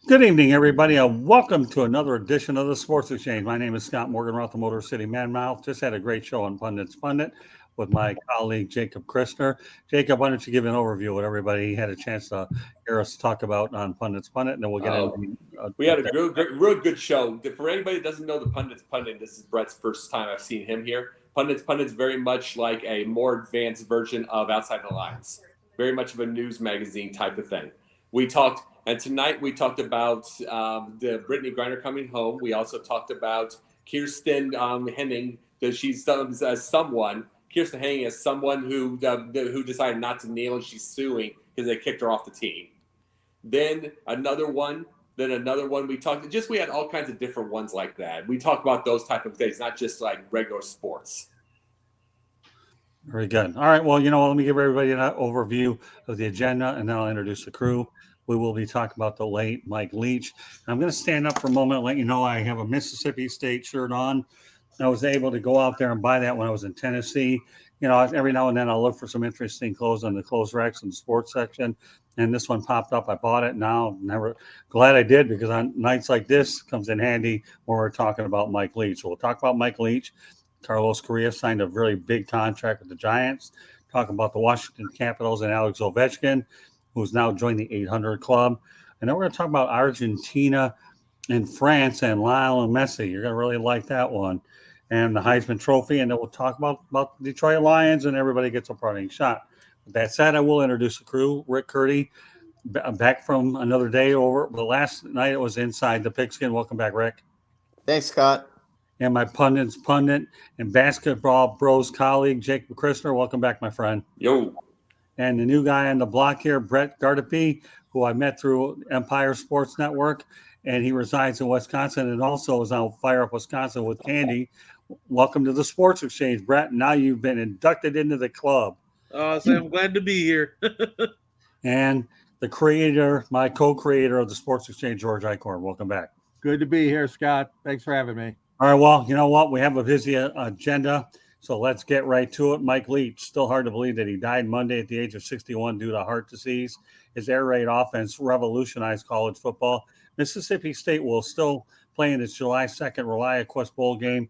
Good evening, everybody, and welcome to another edition of the Sports Exchange. My name is Scott Morgan, Roth the Motor City Manmouth. Just had a great show on Pundits Pundit with my colleague Jacob Christner. Jacob, why don't you give an overview of what everybody had a chance to hear us talk about on Pundits Pundit, and then we'll get Oh, into we had a real good show. For anybody that doesn't know the Pundits Pundit, this is Brett's first time I've seen him here. Pundits Pundit's very much like a more advanced version of Outside the Lines. Very much of a news magazine type of thing. We talked, and tonight we talked about the Brittany Griner coming home. We also talked about Kirsten Henning, that she's as someone. Kirsten Henning as someone who decided not to kneel and she's suing because they kicked her off the team. Then another one. We had all kinds of different ones like that. We talked about those type of things, not just like regular sports. Very good. All right. Well, let me give everybody an overview of the agenda, and then I'll introduce the crew. We will be talking about the late Mikeleach. I'm going to stand up for a moment and let you know I have a Mississippi State shirt on. I was able to go out there and buy that when I was in Tennessee. Every now and then I'll look for some interesting clothes on the clothes racks in the sports section. And this one popped up. I bought it. Now, never glad I did, because on nights like this comes in handy when we're talking about Mikeleach. So we'll talk about Mikeleach. Carlos Correa signed a really big contract with the Giants. Talk about the Washington Capitals and Alex Ovechkin, who's now joined the 800 club. And then we're going to talk about Argentina and France and Lionel Messi. You're going to really like that one. And the Heisman Trophy. And then we'll talk about the Detroit Lions, and everybody gets a parting shot. With that said, I will introduce the crew. Rick Curdy, back from another day over. But last night it was inside the pigskin. Welcome back, Rick. Thanks, Scott. And my pundit and basketball bros colleague, Jacob Christner. Welcome back, my friend. Yo. And the new guy on the block here, Brett Gardepy, who I met through Empire Sports Network, and he resides in Wisconsin and also is on Fire Up Wisconsin with Candy. Welcome to the Sports Exchange, Brett. Now you've been inducted into the club. So I'm glad to be here. And the creator, my co-creator of the Sports Exchange, George Eichhorn. Welcome back. Good to be here, Scott. Thanks for having me. All right, well, you know what? We have a busy agenda, so let's get right to it. Mikeleach, still hard to believe that he died Monday at the age of 61 due to heart disease. His air raid offense revolutionized college football. Mississippi State will still play in its July 2nd ReliaQuest Bowl game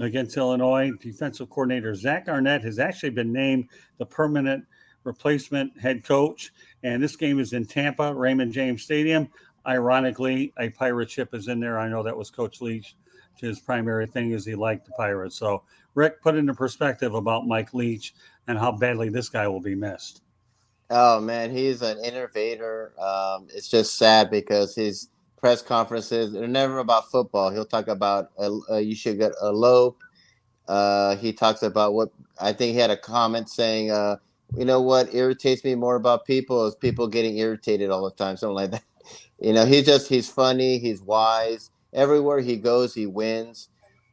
against Illinois. Defensive coordinator Zach Arnett has actually been named the permanent replacement head coach, and this game is in Tampa, Raymond James Stadium. Ironically, a pirate ship is in there. I know that was Coach Leach. His primary thing is he liked the Pirates. So, Rick, put into perspective about Mikeleach and how badly this guy will be missed. Oh, man, he's an innovator. It's just sad because his press conferences are never about football. He'll talk about you should get a lope. He talks about what I think he had a comment saying, you know what irritates me more about people is people getting irritated all the time, something like that. He's funny, he's wise. Everywhere he goes, he wins.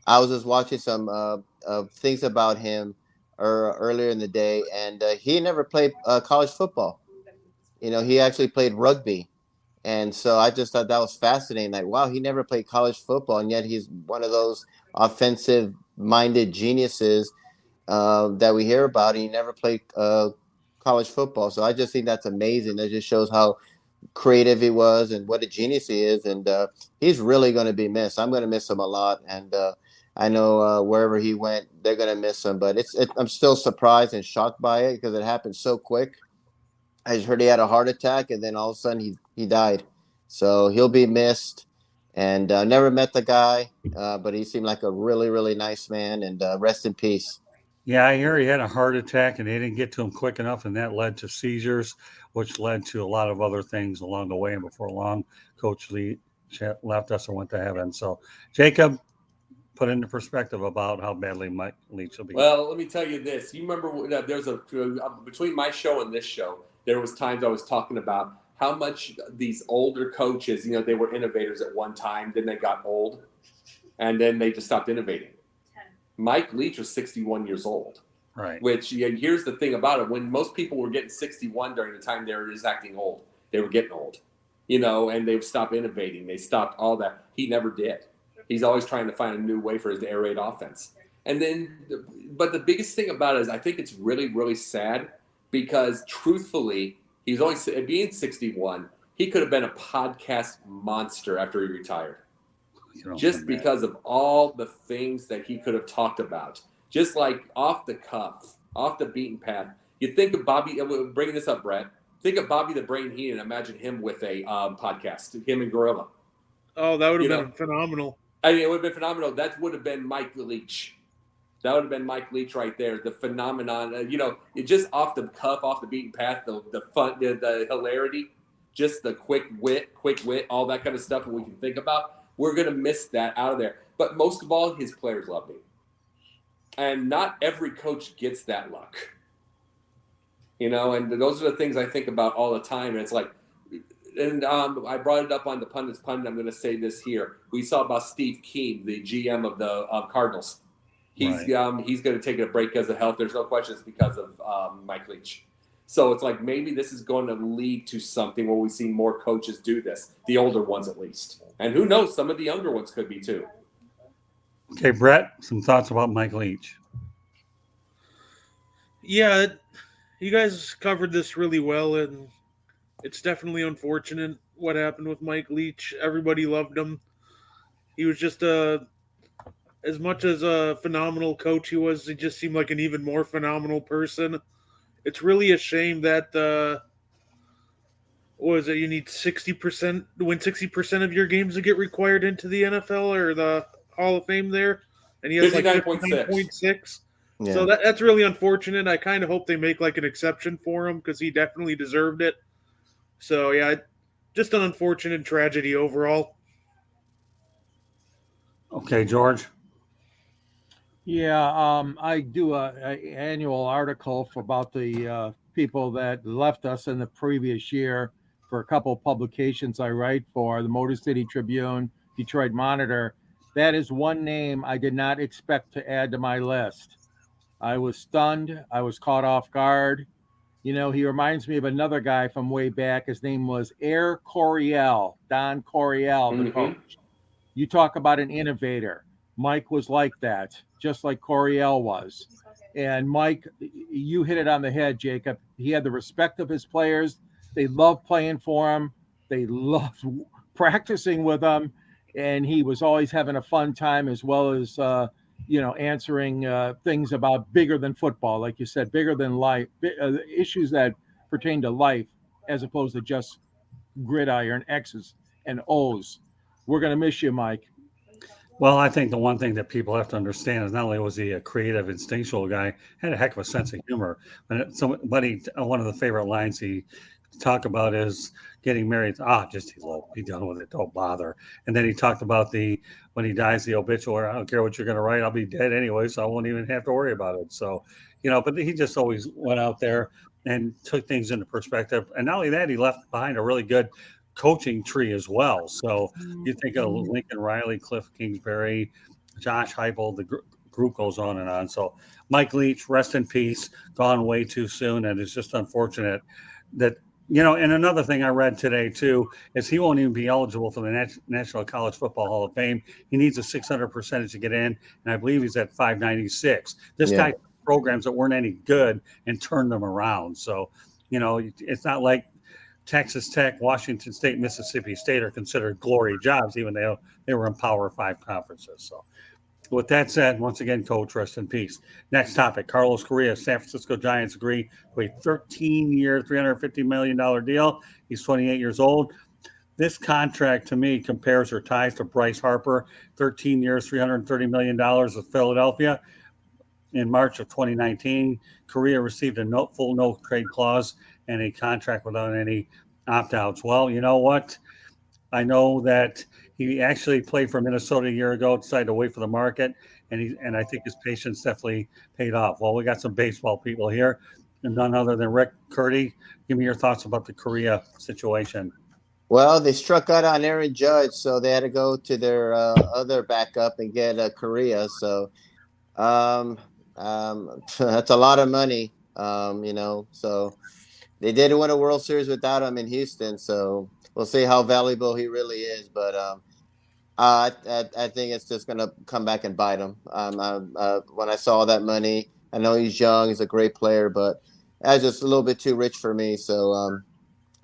I was just watching some things about him earlier in the day, and he never played college football. He actually played rugby. And so I just thought that was fascinating. Like, wow, he never played college football, and yet he's one of those offensive-minded geniuses that we hear about. And he never played college football. So I just think that's amazing. That just shows how creative he was and what a genius he is, and he's really going to be missed. I'm going to miss him a lot, and I know wherever he went, they're going to miss him. But I'm still surprised and shocked by it because it happened so quick. I just heard he had a heart attack, and then all of a sudden he died. So he'll be missed. And never met the guy, but he seemed like a really, really nice man. And rest in peace. Yeah, I hear he had a heart attack and they didn't get to him quick enough, and that led to seizures, which led to a lot of other things along the way. And before long, Coach Lee left us and went to heaven. So, Jacob, put into perspective about how badly Mike Leach will be. Well, let me tell you this. You remember there's between my show and this show, there was times I was talking about how much these older coaches, they were innovators at one time, then they got old, and then they just stopped innovating. Mikeleach was 61 years old. Right. Which, here's the thing about it. When most people were getting 61 during the time they were just acting old, they were getting old, and they would stop innovating. They stopped all that. He never did. He's always trying to find a new way for his air raid offense. And then, but the biggest thing about it is I think it's really, really sad because truthfully, he's only being 61. he could have been a podcast monster after he retired. Just Imagine. Because of all the things that he could have talked about. Just like off the cuff, off the beaten path. You think of Bobby, bringing this up, Brett. Think of Bobby the Brain Heenan. Imagine him with a podcast, him and Gorilla. Oh, that would have been phenomenal. I mean, it would have been phenomenal. That would have been mikeleach. That would have been mikeleach right there. The phenomenon, it just off the cuff, off the beaten path, the fun, the hilarity, just the quick wit, all that kind of stuff that we can think about. We're going to miss that out of there. But most of all, his players love me. And not every coach gets that luck. And those are the things I think about all the time. And it's like, I brought it up on the Pundits Pundit. I'm going to say this here. We saw about Steve Keane, the GM of the Cardinals. He's going to take a break because of health. There's no question it's because of mikeleach. So it's like maybe this is going to lead to something where we see more coaches do this, the older ones at least. And who knows, some of the younger ones could be too. Okay, Brett, some thoughts about mikeleach. Yeah, you guys covered this really well, and it's definitely unfortunate what happened with mikeleach. Everybody loved him. He was just as much as a phenomenal coach he just seemed like an even more phenomenal person. It's really a shame that you need 60% to win 60% of your games to get required into the NFL or the Hall of Fame there, and he has 59.6. Yeah. So that's really unfortunate. I kind of hope they make like an exception for him because he definitely deserved it. So yeah, just an unfortunate tragedy overall. Okay, George. Yeah, I do an annual article about the people that left us in the previous year for a couple of publications I write for, the Motor City Tribune, Detroit Monitor. That is one name I did not expect to add to my list. I was stunned. I was caught off guard. He reminds me of another guy from way back. His name was Don Coryell, the coach. You talk about an innovator. Mike was like that, just like Coryell was. And Mike, you hit it on the head, Jacob. He had the respect of his players. They loved playing for him. They loved practicing with him. And he was always having a fun time, as well as, answering things about bigger than football, like you said, bigger than life, issues that pertain to life, as opposed to just gridiron X's and O's. We're going to miss you, Mike. Well, I think the one thing that people have to understand is not only was he a creative, instinctual guy, had a heck of a sense of humor. But one of the favorite lines he talked about is getting married. Just elope, be done with it, don't bother. And then he talked about when he dies, the obituary. I don't care what you're going to write, I'll be dead anyway, so I won't even have to worry about it. So, but he just always went out there and took things into perspective. And not only that, he left behind a really good coaching tree as well. So you think of Lincoln Riley, Cliff Kingsbury, Josh Heupel, the group goes on and on. So mikeleach, rest in peace, gone way too soon. And it's just unfortunate that, and another thing I read today too, is he won't even be eligible for the National College Football Hall of Fame. He needs a 600% to get in. And I believe he's at 596. This guy took programs that weren't any good and turned them around. So, it's not like Texas Tech, Washington State, Mississippi State are considered glory jobs, even though they were in Power 5 conferences. So with that said, once again, Coach, rest in peace. Next topic, Carlos Correa. San Francisco Giants agree to a 13-year, $350 million deal. He's 28 years old. This contract, to me, compares or ties to Bryceharper, 13 years, $330 million with Philadelphia. In March of 2019, Correa received a full no-trade clause and a contract without any opt-outs. Well, you know what? I know that he actually played for Minnesota a year ago, decided to wait for the market, and I think his patience definitely paid off. Well, we got some baseball people here, and none other than Rick Curdy. Give me your thoughts about the Correa situation. Well, they struck out on Aaron Judge, so they had to go to their other backup and get Correa. So that's a lot of money, so they did win a World Series without him in Houston. So we'll see how valuable he really is. But I think it's just going to come back and bite him. When I saw that money, I know he's young, he's a great player, but that's just a little bit too rich for me. So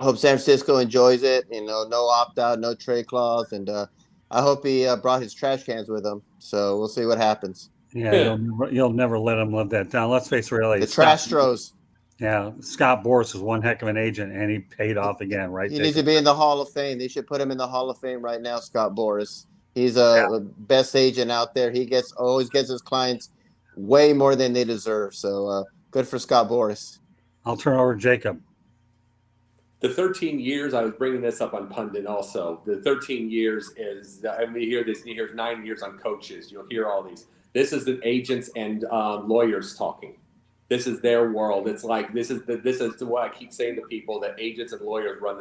hope San Francisco enjoys it. No opt out, no trade clause, and I hope he brought his trash cans with him. So we'll see what happens. Yeah, you'll never let him live that down. Let's face reality. The Trastros. Yeah, Scott Boras is one heck of an agent, and he paid off again, right? He needs to be in the Hall of Fame. They should put him in the Hall of Fame right now, Scott Boras. He's the best agent out there. He always gets his clients way more than they deserve. So good for Scott Boras. I'll turn over to Jacob. The 13 years, I was bringing this up on Pundit also. The 13 years is, you hear this, you hear 9 years on coaches. You'll hear all these. This is the agents and lawyers talking. This is their world. It's like this is what I keep saying to people, that agents and lawyers run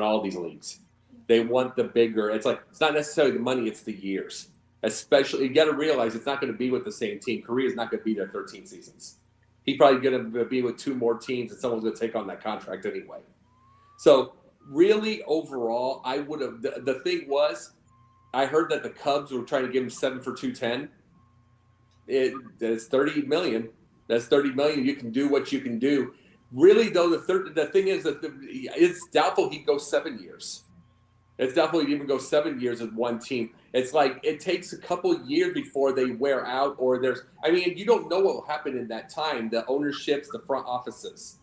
all these leagues. They want the bigger. It's like it's not necessarily the money, it's the years. Especially, you got to realize it's not going to be with the same team. Correa's not going to be there 13 seasons. He's probably going to be with 2 more teams, and someone's going to take on that contract anyway. So really, overall, I would have. The thing was, I heard that the Cubs were trying to give him 7 for $210. It's $30 million. That's $30 million. You can do what you can do. Really, though, the thing is that it's doubtful he'd go 7 years. It's doubtful he'd even go 7 years with one team. It's like it takes a couple of years before they wear out, or you don't know what will happen in that time. The ownerships, the front offices.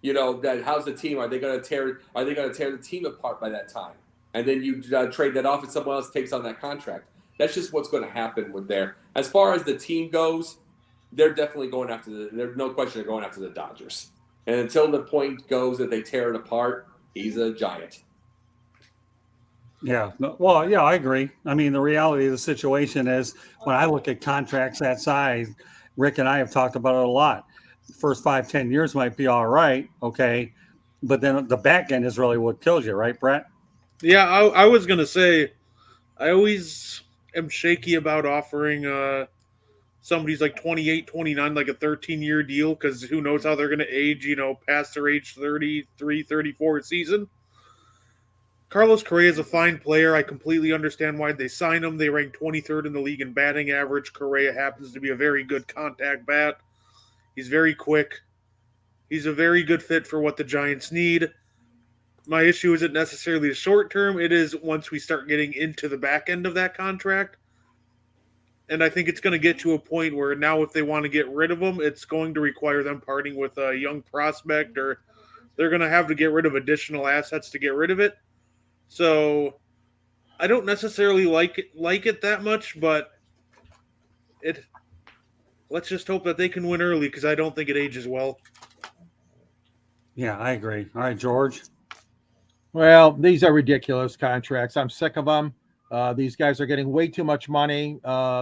How's the team? Are they going to tear the team apart by that time? And then you trade that off, and someone else takes on that contract. That's just what's going to happen with there. As far as the team goes, they're definitely going after there's no question they're going after the Dodgers. And until the point goes that they tear it apart, he's a Giant. Yeah. Well, yeah, I agree. I mean, the reality of the situation is when I look at contracts that size, Rick and I have talked about it a lot. The first 5-10 years might be all right. Okay. But then the back end is really what kills you, right, Brett? Yeah. I was going to say, I always am shaky about offering, somebody's like 28, 29, like a 13-year deal, because who knows how they're going to age, past their age 33, 34 season. Carlos Correa is a fine player. I completely understand why they signed him. They ranked 23rd in the league in batting average. Correa happens to be a very good contact bat. He's very quick. He's a very good fit for what the Giants need. My issue isn't necessarily the short term. It is once we start getting into the back end of that contract. And I think it's going to get to a point where now if they want to get rid of him, it's going to require them parting with a young prospect, or they're going to have to get rid of additional assets to get rid of it. So I don't necessarily like it that much, but let's just hope that they can win early, because I don't think it ages well. Yeah, I agree. All right, George. Well, these are ridiculous contracts. I'm sick of them. These guys are getting way too much money.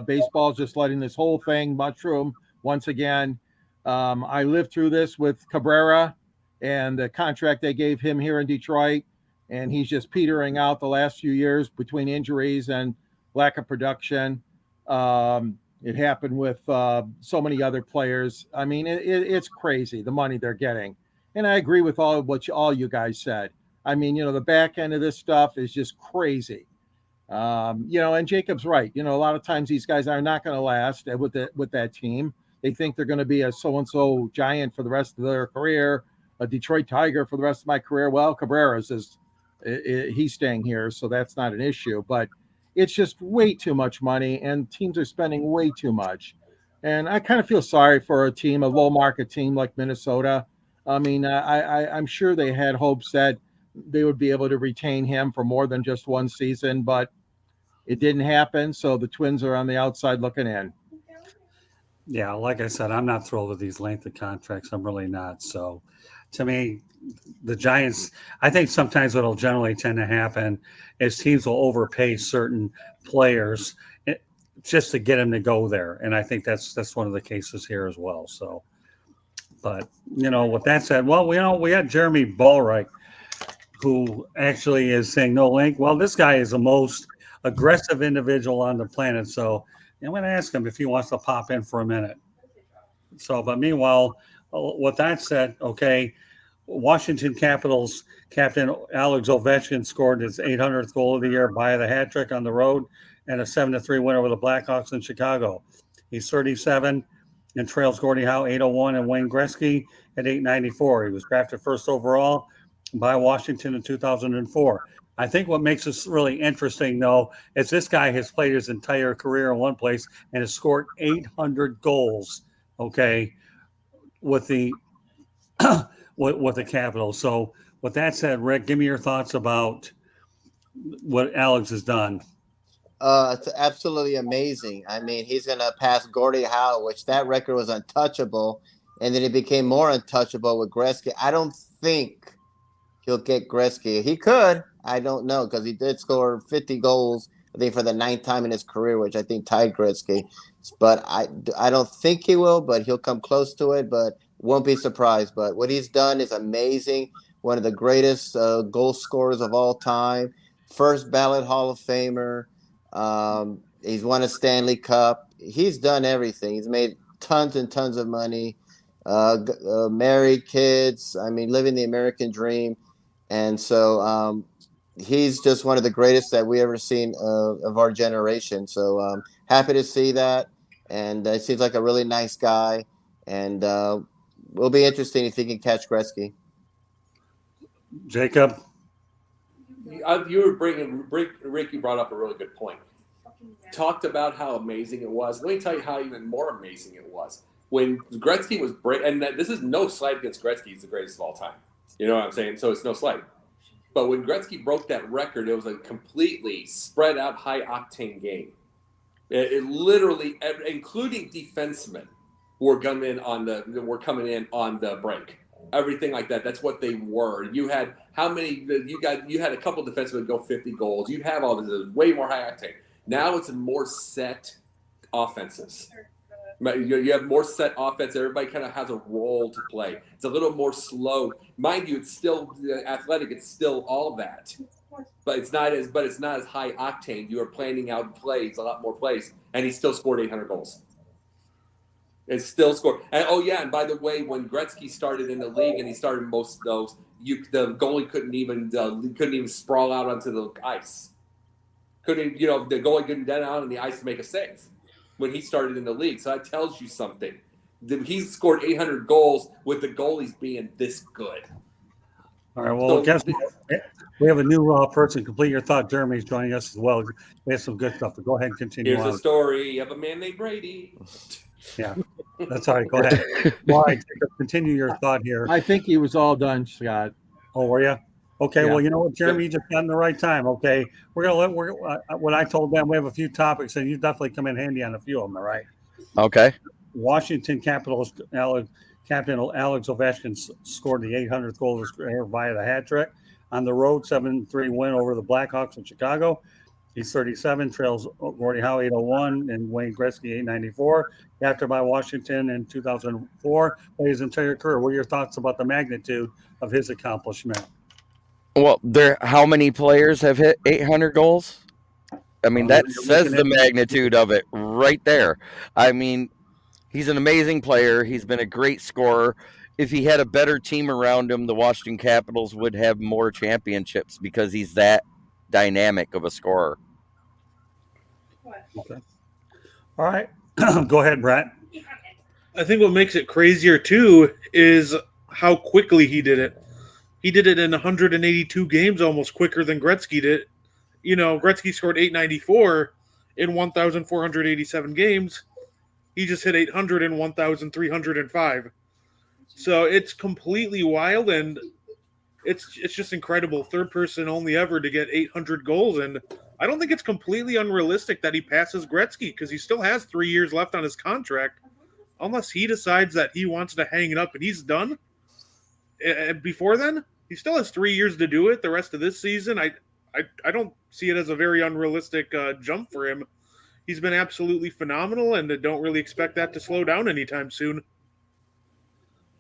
Baseball's just letting this whole thing mushroom once again. I lived through this with Cabrera and the contract they gave him here in Detroit, and he's just petering out the last few years between injuries and lack of production. It happened with so many other players. I mean, it's crazy, the money they're getting. And I agree with all you guys said. I mean, the back end of this stuff is just crazy. And Jacob's right. A lot of times these guys are not going to last with that team. They think they're going to be a so-and-so Giant for the rest of their career, a Detroit Tiger for the rest of my career. Well, Cabrera's he's staying here, so that's not an issue. But it's just way too much money, and teams are spending way too much. And I kind of feel sorry for a low-market team like Minnesota. I mean, I'm sure they had hopes that they would be able to retain him for more than just one season, but it didn't happen. So the Twins are on the outside looking in. Yeah, like I said, I'm not thrilled with these length of contracts. I'm really not. So to me, the Giants, I think sometimes what will generally tend to happen is teams will overpay certain players just to get them to go there. And I think that's one of the cases here as well. So, but, with that said, well, we had Jeremy Ballreich, who actually is saying no link. Well, this guy is the most aggressive individual on the planet. So I'm going to ask him if he wants to pop in for a minute. So, but meanwhile, with that said, okay, Washington Capitals captain Alex Ovechkin scored his 800th goal of the year via the hat trick on the road and a 7-3 win over the Blackhawks in Chicago. He's 37 and trails Gordiehowe 801 and Wayne Gretzky at 894. He was drafted first overall by Washington in 2004. I think what makes this really interesting, though, is this guy has played his entire career in one place and has scored 800 goals, okay, with the with the Capitals. So with that said, Rick, give me your thoughts about what Alex has done. It's absolutely amazing. I mean, he's going to pass Gordiehowe, which that record was untouchable, and then it became more untouchable with Gretzky. I don't think he'll get Gretzky. He could. I don't know, because he did score 50 goals, I think, for the 9th time in his career, which I think tied Gretzky. But I don't think he will, but he'll come close to it, but won't be surprised. But what he's done is amazing. One of the greatest goal scorers of all time. First ballot Hall of Famer. He's won a Stanley Cup. He's done everything. He's made tons and tons of money. Married, kids. I mean, living the American dream. And so he's just one of the greatest that we ever seen of our generation. So happy to see that. And he seems like a really nice guy. And will be interesting if he can catch Gretzky. Jacob? You were Ricky brought up a really good point. Talked about how amazing it was. Let me tell you how even more amazing it was. When Gretzky was and this is no slight against Gretzky, he's the greatest of all time. You know what I'm saying? So it's no slight. But when Gretzky broke that record, it was a completely spread out, high octane game. It literally, including defensemen, were coming in on the break. Everything like that. That's what they were. You had you had a couple defensemen go 50 goals. You'd have all this way more high octane. Now it's more set offenses. You have more set offense. Everybody kind of has a role to play. It's a little more slow. Mind you, it's still athletic. It's still all that, but it's not as high octane. You are planning out plays, a lot more plays, and he still scored 800 goals. It's still scored. And and by the way, when Gretzky started in the league and he started most of those, the goalie couldn't even sprawl out onto the ice. The goalie couldn't get out on the ice to make a save when he started in the league. So that tells you something. He scored 800 goals with the goalies being this good. All right. Well, guess what? We have a new person. Complete your thought. Jeremy's joining us as well. We have some good stuff. But go ahead and continue. Here's a story of a man named Brady. Yeah, that's all right. Go ahead. All right, continue your thought here. I think he was all done, Scott. Oh, were you? Okay. Yeah. Well, you know what, Jeremy, you just got in the right time. Okay, we're what I told them. We have a few topics, and you definitely come in handy on a few of them. All right. Okay. Washington Capitals captain Alex Ovechkin scored the 800th goal of his career via the hat trick on the road 7-3 win over the Blackhawks in Chicago. He's 37, trails Gordiehowe 801 and Waynegretzky 894. After by Washington in 2004, played his entire career. What are your thoughts about the magnitude of his accomplishment? Well, how many players have hit 800 goals? I mean, that says the magnitude of it right there. I mean, he's an amazing player. He's been a great scorer. If he had a better team around him, the Washington Capitals would have more championships because he's that dynamic of a scorer. Okay. All right. Go ahead, Brett. I think what makes it crazier, too, is how quickly he did it. He did it in 182 games, almost quicker than Gretzky did. You know, Gretzky scored 894 in 1,487 games. He just hit 800 in 1,305. So it's completely wild, and it's just incredible. Third person only ever to get 800 goals, and I don't think it's completely unrealistic that he passes Gretzky because he still has 3 years left on his contract, unless he decides that he wants to hang it up and he's done. And before then, he still has 3 years to do it. The rest of this season, I don't see it as a very unrealistic jump for him. He's been absolutely phenomenal, and I don't really expect that to slow down anytime soon.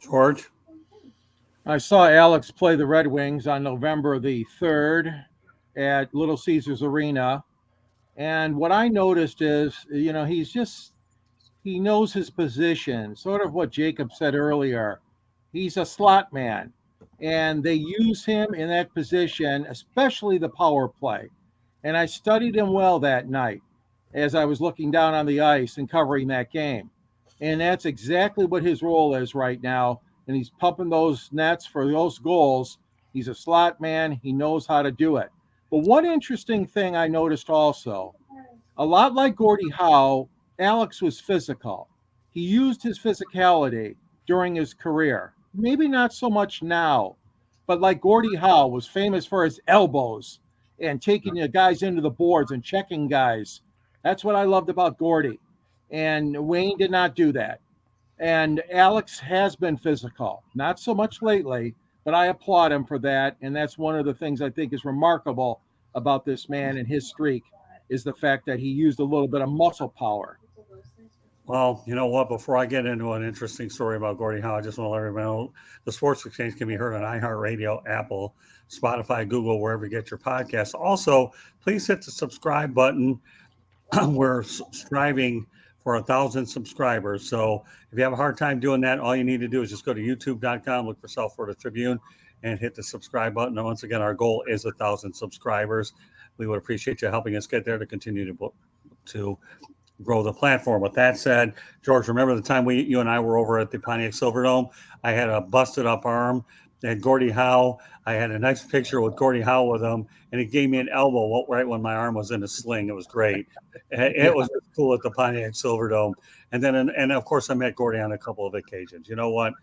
George? I saw Alex play the Red Wings on November the 3rd at Little Caesars Arena. And what I noticed is, you know, he knows his position, sort of what Jacob said earlier. He's a slot man, and they use him in that position, especially the power play. And I studied him well that night as I was looking down on the ice and covering that game. And that's exactly what his role is right now. And he's pumping those nets for those goals. He's a slot man. He knows how to do it. But one interesting thing I noticed also, a lot like Gordie Howe, Alex was physical. He used his physicality during his career. Maybe not so much now, but like Gordie Howe was famous for his elbows and taking the guys into the boards and checking guys. That's what I loved about Gordie. And Wayne did not do that. And Alex has been physical, not so much lately, but I applaud him for that. And that's one of the things I think is remarkable about this man and his streak is the fact that he used a little bit of muscle power. Well, you know what? Before I get into an interesting story about Gordie Howe, I just want to let everybody know the Sports Exchange can be heard on iHeartRadio, Apple, Spotify, Google, wherever you get your podcasts. Also, please hit the subscribe button. We're striving for 1,000 subscribers. So if you have a hard time doing that, all you need to do is just go to youtube.com, look for South Florida Tribune, and hit the subscribe button. And once again, our goal is 1,000 subscribers. We would appreciate you helping us get there to continue to grow the platform. With that said, George, remember the time you and I were over at the Pontiac Silverdome? I had a busted up arm. I had Gordie Howe. I had a nice picture with Gordie Howe with him, and he gave me an elbow right when my arm was in a sling. It was great. It was cool at the Pontiac Silverdome. And then, and of course, I met Gordie on a couple of occasions. You know what?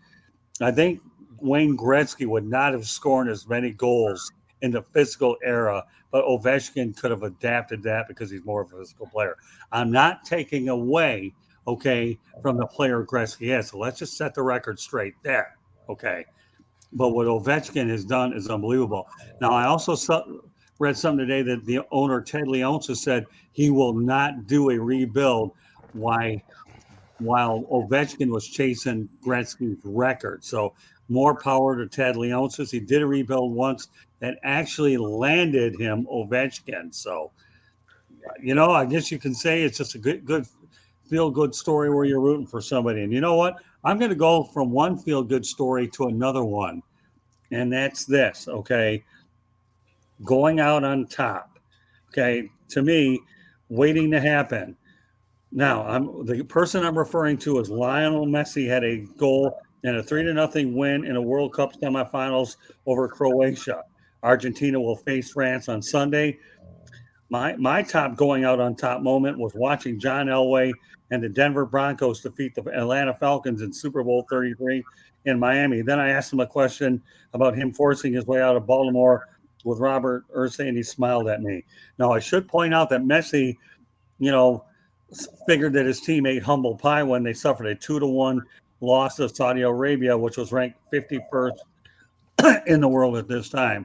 I think Wayne-Gretzky would not have scored as many goals in the physical era, but Ovechkin could have adapted that because he's more of a physical player. I'm not taking away, from the player Gretzky is. So let's just set the record straight there, But what Ovechkin has done is unbelievable. Now, I also read something today that the owner, Ted Leonsis, has said he will not do a rebuild while Ovechkin was chasing Gretzky's record. So more power to Ted Leonsis. He did a rebuild once that actually landed him Ovechkin. So, I guess you can say it's just a good feel-good story where you're rooting for somebody. And you know what? I'm going to go from one feel-good story to another one, and that's this, going out on top, to me, waiting to happen. Now, the person I'm referring to is Lionel Messi had a goal and a 3-0 win in a World Cup semifinals over Croatia. Argentina will face France on Sunday. My top going out on top moment was watching John Elway and the Denver Broncos defeat the Atlanta Falcons in Super Bowl 33 in Miami. Then I asked him a question about him forcing his way out of Baltimore with Robert Irsay, and he smiled at me. Now, I should point out that Messi, figured that his team ate humble pie when they suffered a 2-1 loss to Saudi Arabia, which was ranked 51st in the world at this time.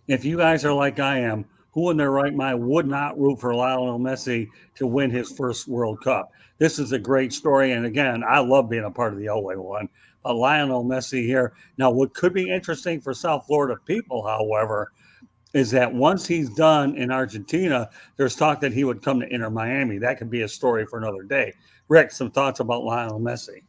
If you guys are like I am, who in their right mind would not root for Lionel Messi to win his first World Cup? This is a great story. And again, I love being a part of the Elway one. But Lionel Messi here. Now, what could be interesting for South Florida people, however, is that once he's done in Argentina, there's talk that he would come to Inter Miami. That could be a story for another day. Rick, some thoughts about Lionel Messi?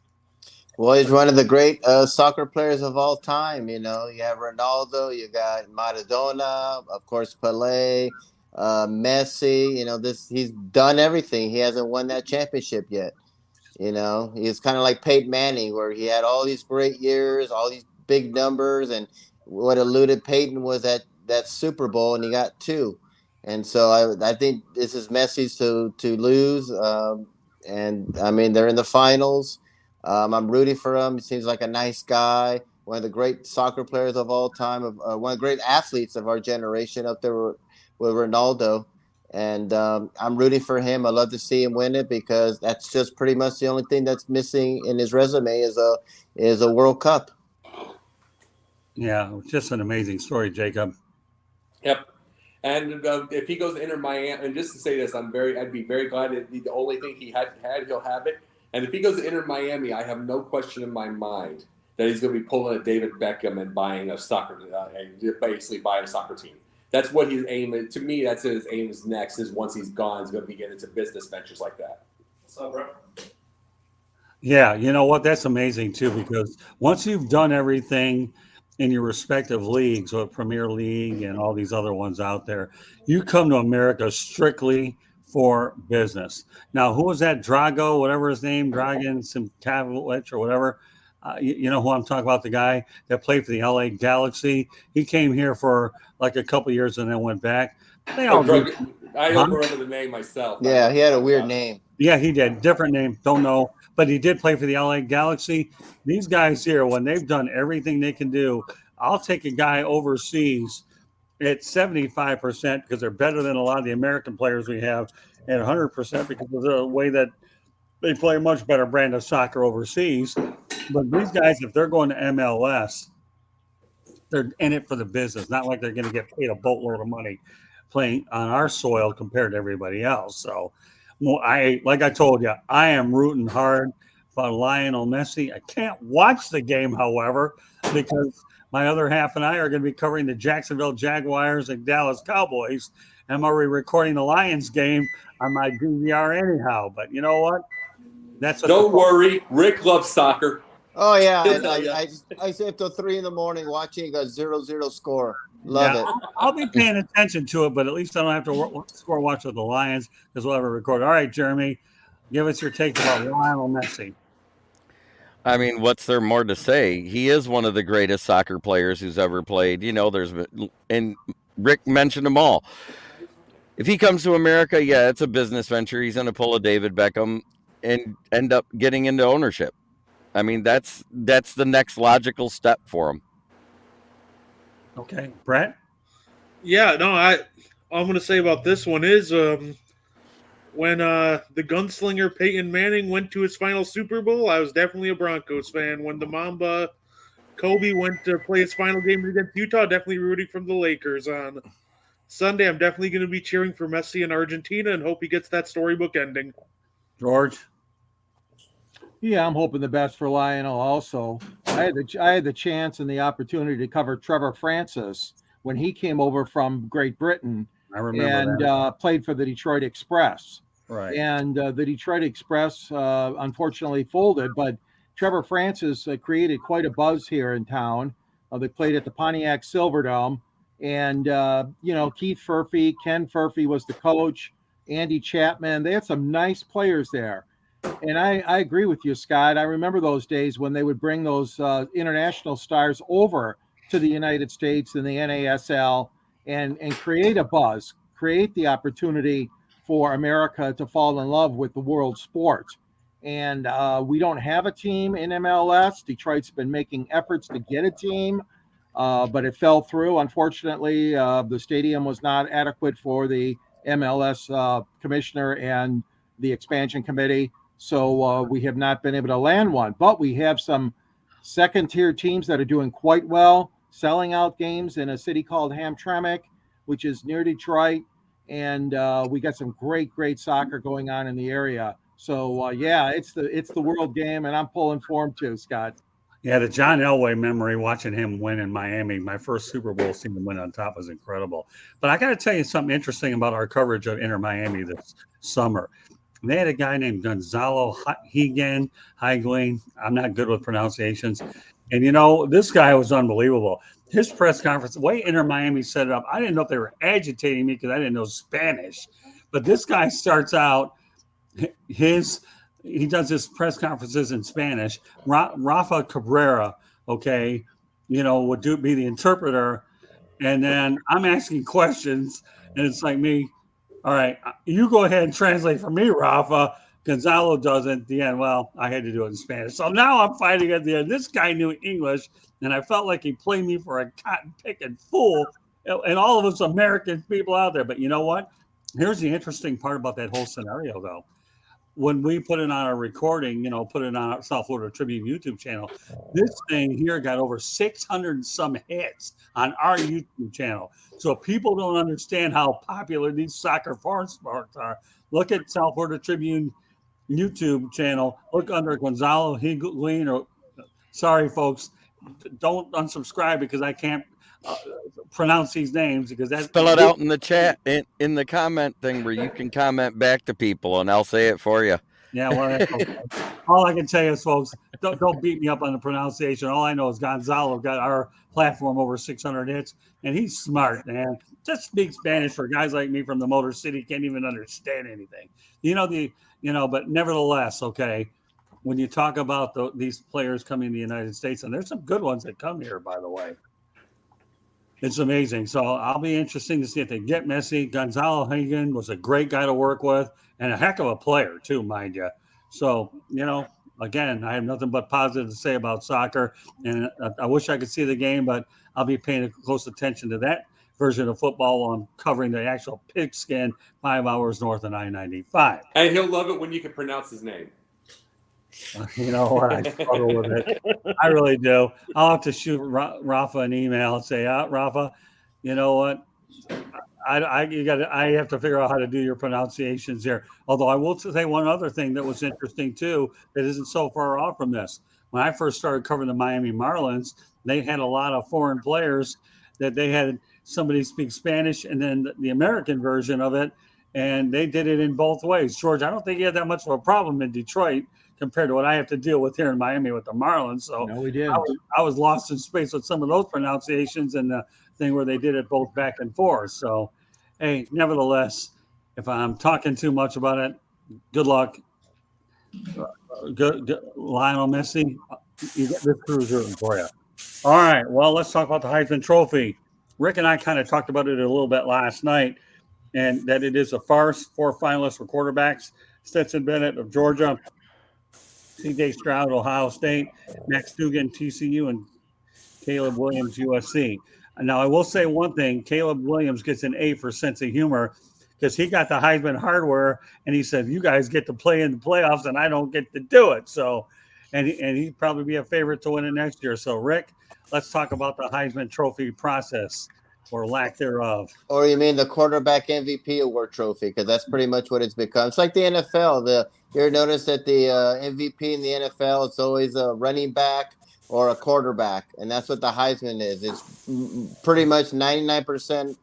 Well, he's one of the great soccer players of all time. You have Ronaldo, you got Maradona, of course, Pelé, Messi. He's done everything. He hasn't won that championship yet. He's kind of like Peyton Manning, where he had all these great years, all these big numbers, and what eluded Peyton was that Super Bowl, and he got 2. And so I think this is Messi's to lose. And I mean, they're in the finals. I'm rooting for him. He seems like a nice guy, one of the great soccer players of all time, one of the great athletes of our generation, up there with Ronaldo. And I'm rooting for him. I love to see him win it because that's just pretty much the only thing that's missing in his resume is a World Cup. Yeah, just an amazing story, Jacob. Yep. And if he goes to Inter Miami, and just to say this, I'd be very glad that the only thing he had, he'll have it. And if he goes to Inter Miami, I have no question in my mind that he's going to be pulling a David Beckham and buying a soccer, basically buying a soccer team. That's what he's aiming. To me, that's his aim is next. Is once he's gone, he's going to be getting into business ventures like that. What's up, bro? Yeah, you know what? That's amazing too, because once you've done everything in your respective leagues, or Premier League and all these other ones out there, you come to America strictly for business. Now, who was that? Drago, whatever his name, Dragan Simkavich or whatever. You know who I'm talking about? The guy that played for the LA Galaxy. He came here for like a couple years and then went back. They all I don't remember the name myself. Yeah, he had a weird name. Yeah, he did. Different name. Don't know. But he did play for the LA Galaxy. These guys here, when they've done everything they can do, I'll take a guy overseas at 75% because they're better than a lot of the American players we have, and 100% because of the way that they play a much better brand of soccer overseas. But these guys, if they're going to MLS, they're in it for the business. Not like they're going to get paid a boatload of money playing on our soil compared to everybody else. So, like I told you, I am rooting hard for Lionel Messi. I can't watch the game, however, because my other half and I are going to be covering the Jacksonville Jaguars and Dallas Cowboys. I'm already recording the Lions game on my DVR anyhow. But you know what? Don't worry. Rick loves soccer. Oh, yeah. I stay up till 3 a.m. watching a 0-0 score. Love it. I'll be paying attention to it, but at least I don't have to score watch with the Lions because we'll have it recorded. All right, Jeremy, give us your take about Lionel Messi. I mean, what's there more to say? He is one of the greatest soccer players who's ever played. You know, and Rick mentioned them all. If he comes to America, yeah, it's a business venture. He's going to pull a David Beckham and end up getting into ownership. I mean, that's the next logical step for him. Okay, Brett? Yeah, no, all I'm going to say about this one is when the gunslinger Peyton Manning went to his final Super Bowl, I was definitely a Broncos fan. When the Mamba Kobe went to play his final game against Utah, definitely rooting for the Lakers. On Sunday, I'm definitely going to be cheering for Messi in Argentina and hope he gets that storybook ending. George? Yeah, I'm hoping the best for Lionel also. I had the chance and the opportunity to cover Trevor Francis when he came over from Great Britain. I remember and played for the Detroit Express. Right. And the Detroit Express unfortunately folded, but Trevor Francis created quite a buzz here in town. They played at the Pontiac Silverdome. And, Keith Furphy, Ken Furphy was the coach, Andy Chapman. They had some nice players there. And I agree with you, Scott. I remember those days when they would bring those international stars over to the United States and the NASL and create a buzz, create the opportunity for America to fall in love with the world sport. And we don't have a team in MLS. Detroit's been making efforts to get a team, but it fell through. Unfortunately, the stadium was not adequate for the MLS commissioner and the expansion committee. So we have not been able to land one, but we have some second-tier teams that are doing quite well, selling out games in a city called Hamtramck, which is near Detroit, and we got some great soccer going on in the area. So it's the world game, and I'm pulling for him too, Scott. Yeah, the John Elway memory, watching him win in Miami, my first Super Bowl, seeing him win on top was incredible. But I got to tell you something interesting about our coverage of Inter Miami this summer. They had a guy named Gonzalo Higuain. I'm not good with pronunciations. And, this guy was unbelievable. His press conference, the way Inter Miami set it up, I didn't know if they were agitating me because I didn't know Spanish. But this guy starts out, he does his press conferences in Spanish. Rafa Cabrera, would be the interpreter. And then I'm asking questions, and it's like me, all right, you go ahead and translate for me, Rafa. Gonzalo doesn't. At the end, well, I had to do it in Spanish. So now I'm fighting at the end. This guy knew English, and I felt like he played me for a cotton-picking fool, and all of us American people out there. But you know what? Here's the interesting part about that whole scenario, though. When we put it on our recording, put it on our South Florida Tribune YouTube channel, this thing here got over 600 and some hits on our YouTube channel. So if people don't understand how popular these soccer farm sports are, look at South Florida Tribune YouTube channel. Look under Gonzalo Higuain. Sorry, folks, don't unsubscribe because I can't pronounce these names because that's spell it out in the chat in the comment thing where you can comment back to people and I'll say it for you. Yeah, well, okay. All I can tell you is, folks, don't beat me up on the pronunciation. All I know is Gonzalo got our platform over 600 hits, and he's smart, man. Just speak Spanish for guys like me from the Motor City can't even understand anything. But nevertheless, okay. when you talk about these players coming to the United States, and there's some good ones that come here, by the way. It's amazing. So I'll be interesting to see if they get Messi. Gonzalo Higuain was a great guy to work with and a heck of a player too, mind you. So, again, I have nothing but positive to say about soccer, and I wish I could see the game, but I'll be paying close attention to that version of football while I'm covering the actual pigskin 5 hours north of I-95. And he'll love it when you can pronounce his name. You know what? I struggle with it. I really do. I'll have to shoot Rafa an email and say, Rafa, you know what? I have to figure out how to do your pronunciations here. Although I will say one other thing that was interesting too, that isn't so far off from this. When I first started covering the Miami Marlins, they had a lot of foreign players that they had somebody speak Spanish and then the American version of it, and they did it in both ways. George, I don't think you had that much of a problem in Detroit compared to what I have to deal with here in Miami with the Marlins. So no, we did. I was lost in space with some of those pronunciations and the thing where they did it both back and forth. So, hey, nevertheless, if I'm talking too much about it, good luck. Good Lionel Messi, you get this cruiser for you. All right, well, let's talk about the Heisman Trophy. Rick and I kind of talked about it a little bit last night, and that it is a farce. 4 finalists were quarterbacks: Stetson Bennett of Georgia, C.J. Stroud, Ohio State, Max Duggan, TCU, and Caleb Williams, USC. Now, I will say one thing. Caleb Williams gets an A for sense of humor because he got the Heisman hardware, and he said, you guys get to play in the playoffs, and I don't get to do it. So, and he'd probably be a favorite to win it next year. So, Rick, let's talk about the Heisman Trophy process or lack thereof. Or you mean the quarterback MVP award trophy? Because that's pretty much what it's become. It's like the NFL. You ever notice that the MVP in the NFL, it's always a running back or a quarterback, and that's what the Heisman is. It's pretty much 99%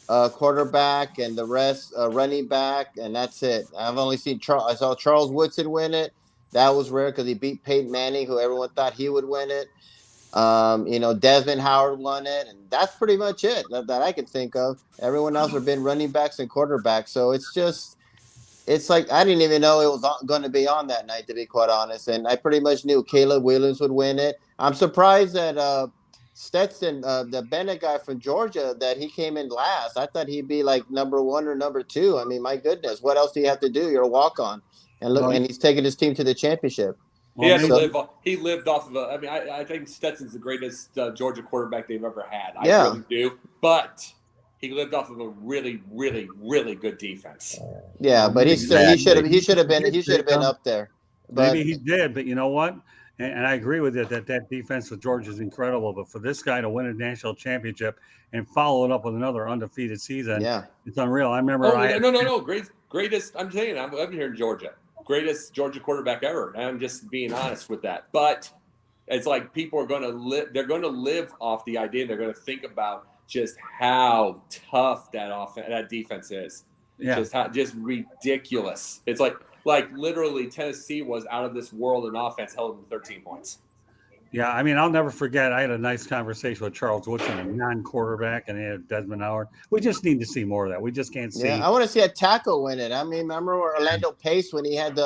quarterback and the rest running back, and that's it. I've only seen I saw Charles Woodson win it. That was rare because he beat Peyton Manning, who everyone thought he would win it. Desmond Howard won it, and that's pretty much it that I can think of. Everyone else have been running backs and quarterbacks, so it's like I didn't even know it was going to be on that night, to be quite honest. And I pretty much knew Caleb Williams would win it. I'm surprised that Stetson, the Bennett guy from Georgia, that he came in last. I thought he'd be like number 1 or number 2. I mean, my goodness, what else do you have to do? You're a walk-on, and look, and he's taking his team to the championship. He lived off of I think Stetson's the greatest Georgia quarterback they've ever had. I really do. But he lived off of a really, really, really good defense. Yeah, but he should have been up there. But maybe he did, but you know what? And I agree with it that defense with Georgia is incredible. But for this guy to win a national championship and follow it up with another undefeated season, it's unreal. I remember. Greatest. I'm saying I'm here in Georgia. Greatest Georgia quarterback ever. I'm just being honest with that. But it's like people are going to live. They're going to live off the idea. They're going to think about just how tough that defense is. Yeah. Just ridiculous. It's like literally Tennessee was out of this world in offense, held them 13 points. Yeah, I mean, I'll never forget. I had a nice conversation with Charles Woodson, a non-quarterback, and he had Desmond Howard. We just need to see more of that. We just can't see. Yeah, I want to see a tackle win it. I mean, remember Orlando Pace when he had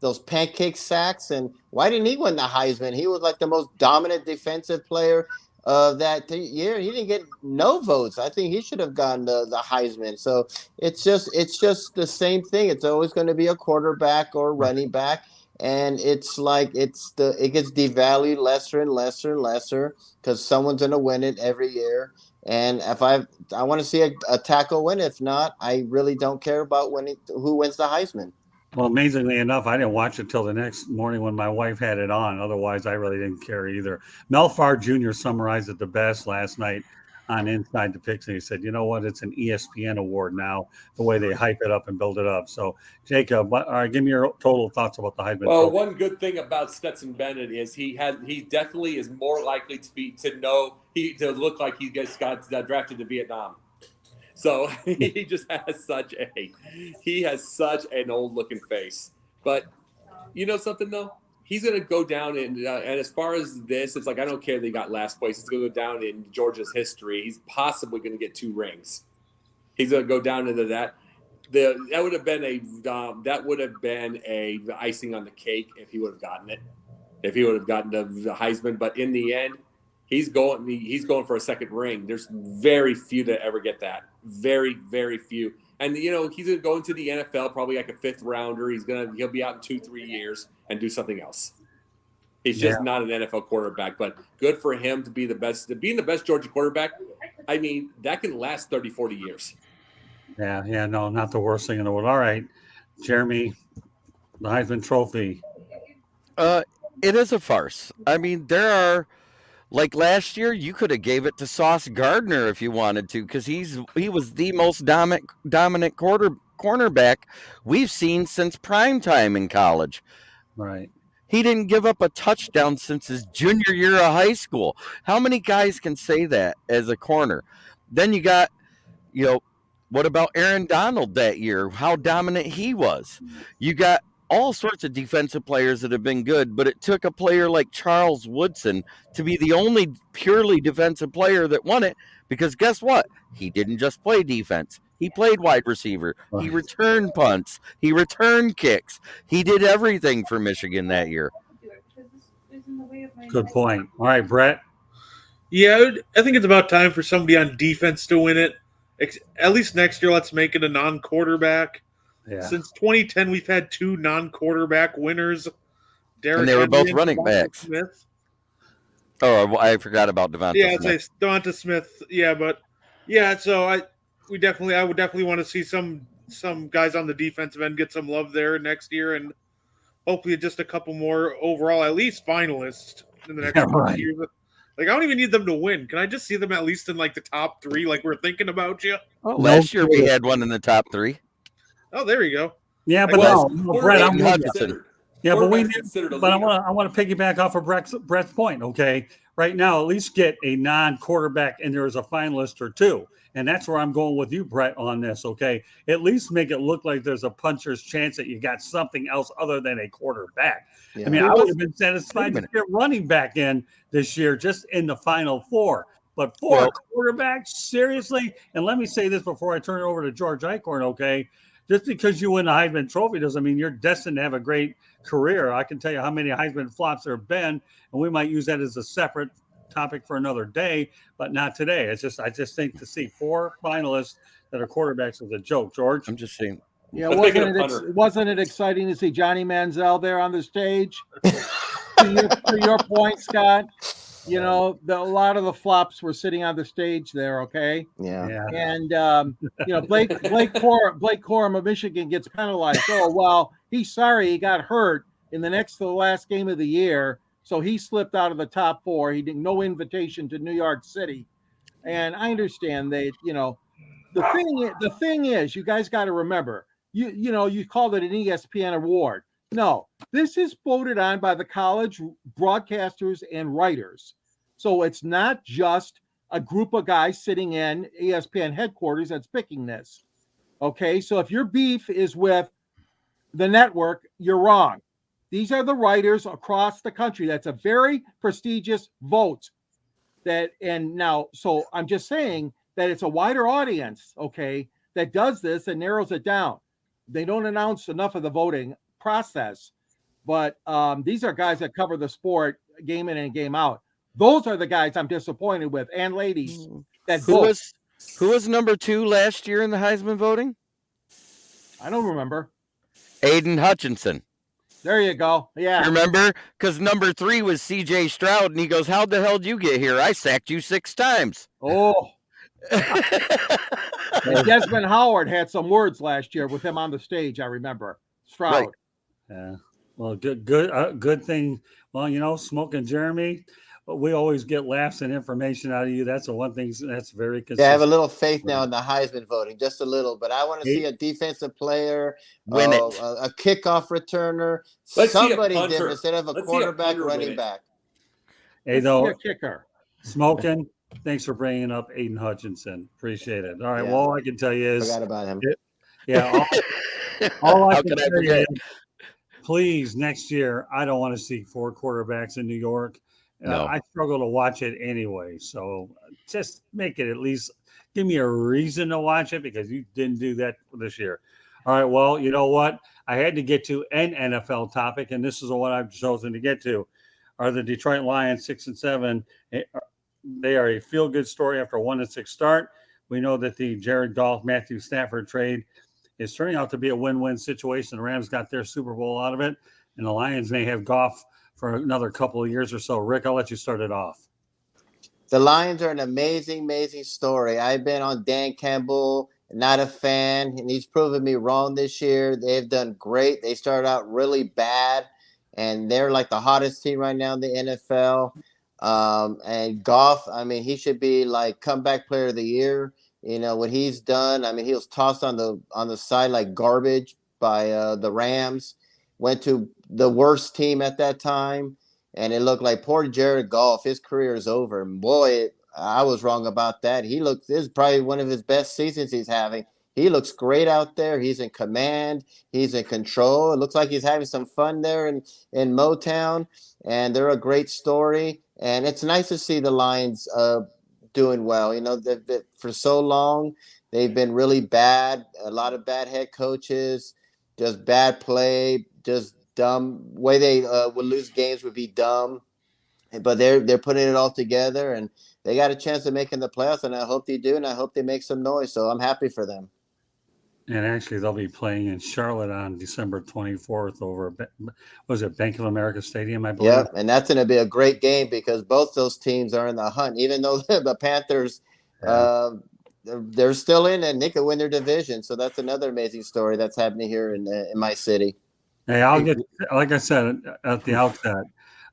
those pancake sacks, and why didn't he win the Heisman? He was like the most dominant defensive player of that year. He didn't get no votes. I think he should have gotten the Heisman. So it's just the same thing. It's always going to be a quarterback or running back. And it's like it gets devalued lesser and lesser and lesser because someone's going to win it every year. And if I want to see a tackle win. If not, I really don't care about who wins the Heisman. Well, amazingly enough, I didn't watch it till the next morning when my wife had it on. Otherwise, I really didn't care either. Mel Farr Jr. summarized it the best last night on Inside the Picks, and he said, you know what, it's an ESPN award now, the way they hype it up and build it up. So, Jacob, give me your total thoughts about the Heisman. Well, one good thing about Stetson Bennett is he definitely is more likely to look like he just got drafted to Vietnam. So he just has such an old looking face. But you know something though? He's going to go down and as far as this, it's like, I don't care they got last place. It's going to go down in Georgia's history. He's possibly going to get 2 rings. He's going to go down into that. that would have been a icing on the cake if he would have gotten it, if he would have gotten the Heisman. But in the end, he's going for a second ring. There's very few that ever get that. Very, very few. And he's going to go into the NFL probably like a fifth rounder. He'll be out in 2-3 years and do something else. He's just not an NFL quarterback, but good for him to be the best. Being the best Georgia quarterback, I mean, that can last 30, 40 years. Yeah, no, not the worst thing in the world. All right, Jeremy, the Heisman Trophy. It is a farce. I mean, there are, like last year, you could have gave it to Sauce Gardner if you wanted to, because he was the most dominant cornerback we've seen since prime time in college. Right. He didn't give up a touchdown since his junior year of high school. How many guys can say that as a corner? Then you got, what about Aaron Donald that year? How dominant he was. You got all sorts of defensive players that have been good, but it took a player like Charles Woodson to be the only purely defensive player that won it, because guess what? He didn't just play defense. He played wide receiver. He returned punts. He returned kicks. He did everything for Michigan that year. Good point. All right, Brett. Yeah, I think it's about time for somebody on defense to win it. At least next year, let's make it a non-quarterback. Yeah. Since 2010, we've had 2 non-quarterback winners. And they were both running backs. Smith. Oh, I forgot about Devonta Smith. Yeah, Devonta Smith. Yeah, but so I would definitely want to see some guys on the defensive end get some love there next year, and hopefully just a couple more overall, at least finalists in the next couple years. Like, I don't even need them to win. Can I just see them at least in like the top 3? Like, we're thinking about you. Oh, last year we had one in the top 3. Oh, there you go. Yeah, but Brett, I'm Hudson. Yeah, but I want to piggyback off of Brett's point. Okay, right now at least get a non-quarterback in there as a finalist or 2. And that's where I'm going with you, Brett, on this, okay? At least make it look like there's a puncher's chance that you got something else other than a quarterback. Yeah. I mean, I would have been satisfied to get running back in this year just in the Final Four. But 4 quarterbacks, seriously? And let me say this before I turn it over to George Eichhorn, okay? Just because you win the Heisman Trophy doesn't mean you're destined to have a great career. I can tell you how many Heisman flops there have been, and we might use that as a separate topic for another day, but not today. I just think to see 4 finalists that are quarterbacks is a joke, George. I'm just saying. Yeah, wasn't it exciting to see Johnny Manziel there on the stage? to your point, Scott, a lot of the flops were sitting on the stage there. Okay. Yeah. And Blake Corum of Michigan gets penalized. Oh well, he's sorry he got hurt in the next to the last game of the year. So he slipped out of the top 4. He didn't no invitation to New York City. And I understand that, the thing is, you guys got to remember, you called it an ESPN award. No, this is voted on by the college broadcasters and writers. So it's not just a group of guys sitting in ESPN headquarters that's picking this. Okay, so if your beef is with the network, you're wrong. These are the writers across the country. That's a very prestigious vote. So I'm just saying that it's a wider audience, okay, that does this and narrows it down. They don't announce enough of the voting process, but these are guys that cover the sport game in and game out. Those are the guys I'm disappointed with, and ladies that vote. Who was number 2 last year in the Heisman voting? I don't remember. Aiden Hutchinson. There you go. Yeah. Remember? Because number 3 was CJ Stroud, and he goes, how the hell did you get here? I sacked you 6 times. Oh. And Desmond Howard had some words last year with him on the stage, I remember. Stroud. Right. Yeah. Well, good thing. Well, Smoking Jeremy, we always get laughs and information out of you. That's the one thing that's very consistent. Yeah, I have a little faith now in the Heisman voting, just a little. But I want to see a defensive player, win it, a kickoff returner, somebody different instead of a quarterback, running back. Hey, though, a kicker. Smoking. Thanks for bringing up Aiden Hutchinson. Appreciate it. All right. Yeah. Well, all I can tell you is forgot about him. All I can tell you is, please, next year, I don't want to see 4 quarterbacks in New York. No. I struggle to watch it anyway. So just make it at least Give me a reason to watch it because you didn't do that this year. All right, well, you know what? I had to get to an NFL topic, and this is the one I've chosen to get to. Are the Detroit Lions 6-7? They are a feel-good story after a 1-6 start. We know that the jaredgoff Matthew-Stafford trade is turning out to be a win-win situation. The Rams got their Super Bowl out of it, and the Lions may have Goff for another couple of years or so. Rick, I'll let you start it off. The Lions are an amazing, amazing story. I've been on Dan Campbell, not a fan, and he's proven me wrong this year. They've done great. They started out really bad, and they're like the hottest team right now in the NFL. And Goff, I mean, he should be like comeback player of the year. You know what he's done. I mean, he was tossed on the side like garbage by the Rams. Went to the worst team at that time. And it looked like poor Jared Goff, his career is over. And boy, I was wrong about that. This is probably one of his best seasons he's having. He looks great out there. He's in command. He's in control. It looks like he's having some fun there in Motown. And they're a great story. And it's nice to see the Lions doing well. You know, for so long, they've been really bad. A lot of bad head coaches, just bad play, just dumb way they would lose games would be dumb, but they're putting it all together and they got a chance of making the playoffs, and I hope they do, and I hope they make some noise. So I'm happy for them. And actually, they'll be playing in Charlotte on December 24th over, was it Bank of America Stadium, I believe? Yep, and that's going to be a great game because both those teams are in the hunt. Even though the Panthers, they're still in and they could win their division. So that's another amazing story that's happening here in my city. Hey, I'll get, like I said at the outset,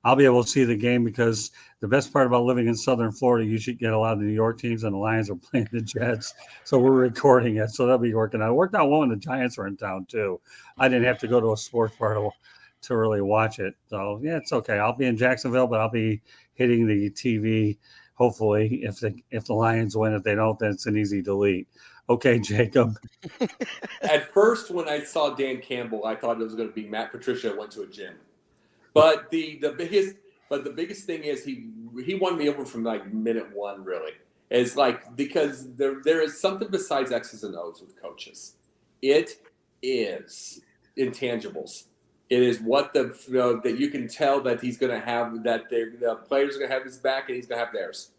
I'll be able to see the game because the best part about living in Southern Florida, you should get a lot of the New York teams, and the Lions are playing the Jets. So we're recording it. So that'll be working out. It worked out well when the Giants were in town, too. I didn't have to go to a sports bar to really watch it. So, yeah, it's okay. I'll be in Jacksonville, but I'll be hitting the TV, hopefully, if the Lions win. If they don't, then it's an easy delete. Okay, Jacob. At first, when I saw Dan Campbell, I thought it was going to be Matt Patricia went to a gym. But the biggest thing is he won me over from like minute one. Really, it's like because there is something besides X's and O's with coaches. It is intangibles. It is what that you can tell that he's going to have, that the players are going to have his back and he's going to have theirs,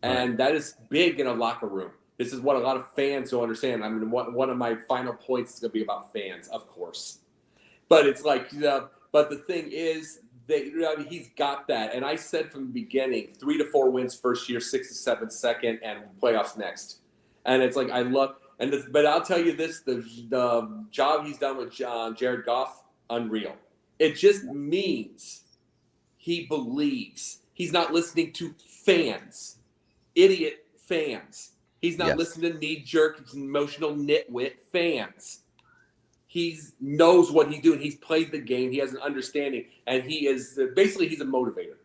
and that is big in a locker room. This is what a lot of fans don't understand. I mean, one of my final points is going to be about fans, of course. But it's like, but the thing is, he's got that. And I said from the beginning, 3 to 4 wins first year, 6 to 7 second, and playoffs next. And it's like I love. But I'll tell you this: the job he's done with Jared Goff, unreal. It just means he believes. He's not listening to fans, idiot fans. He's not listening to knee-jerk, emotional nitwit fans. He knows what he's doing. He's played the game. He has an understanding, and he is basically he's a motivator.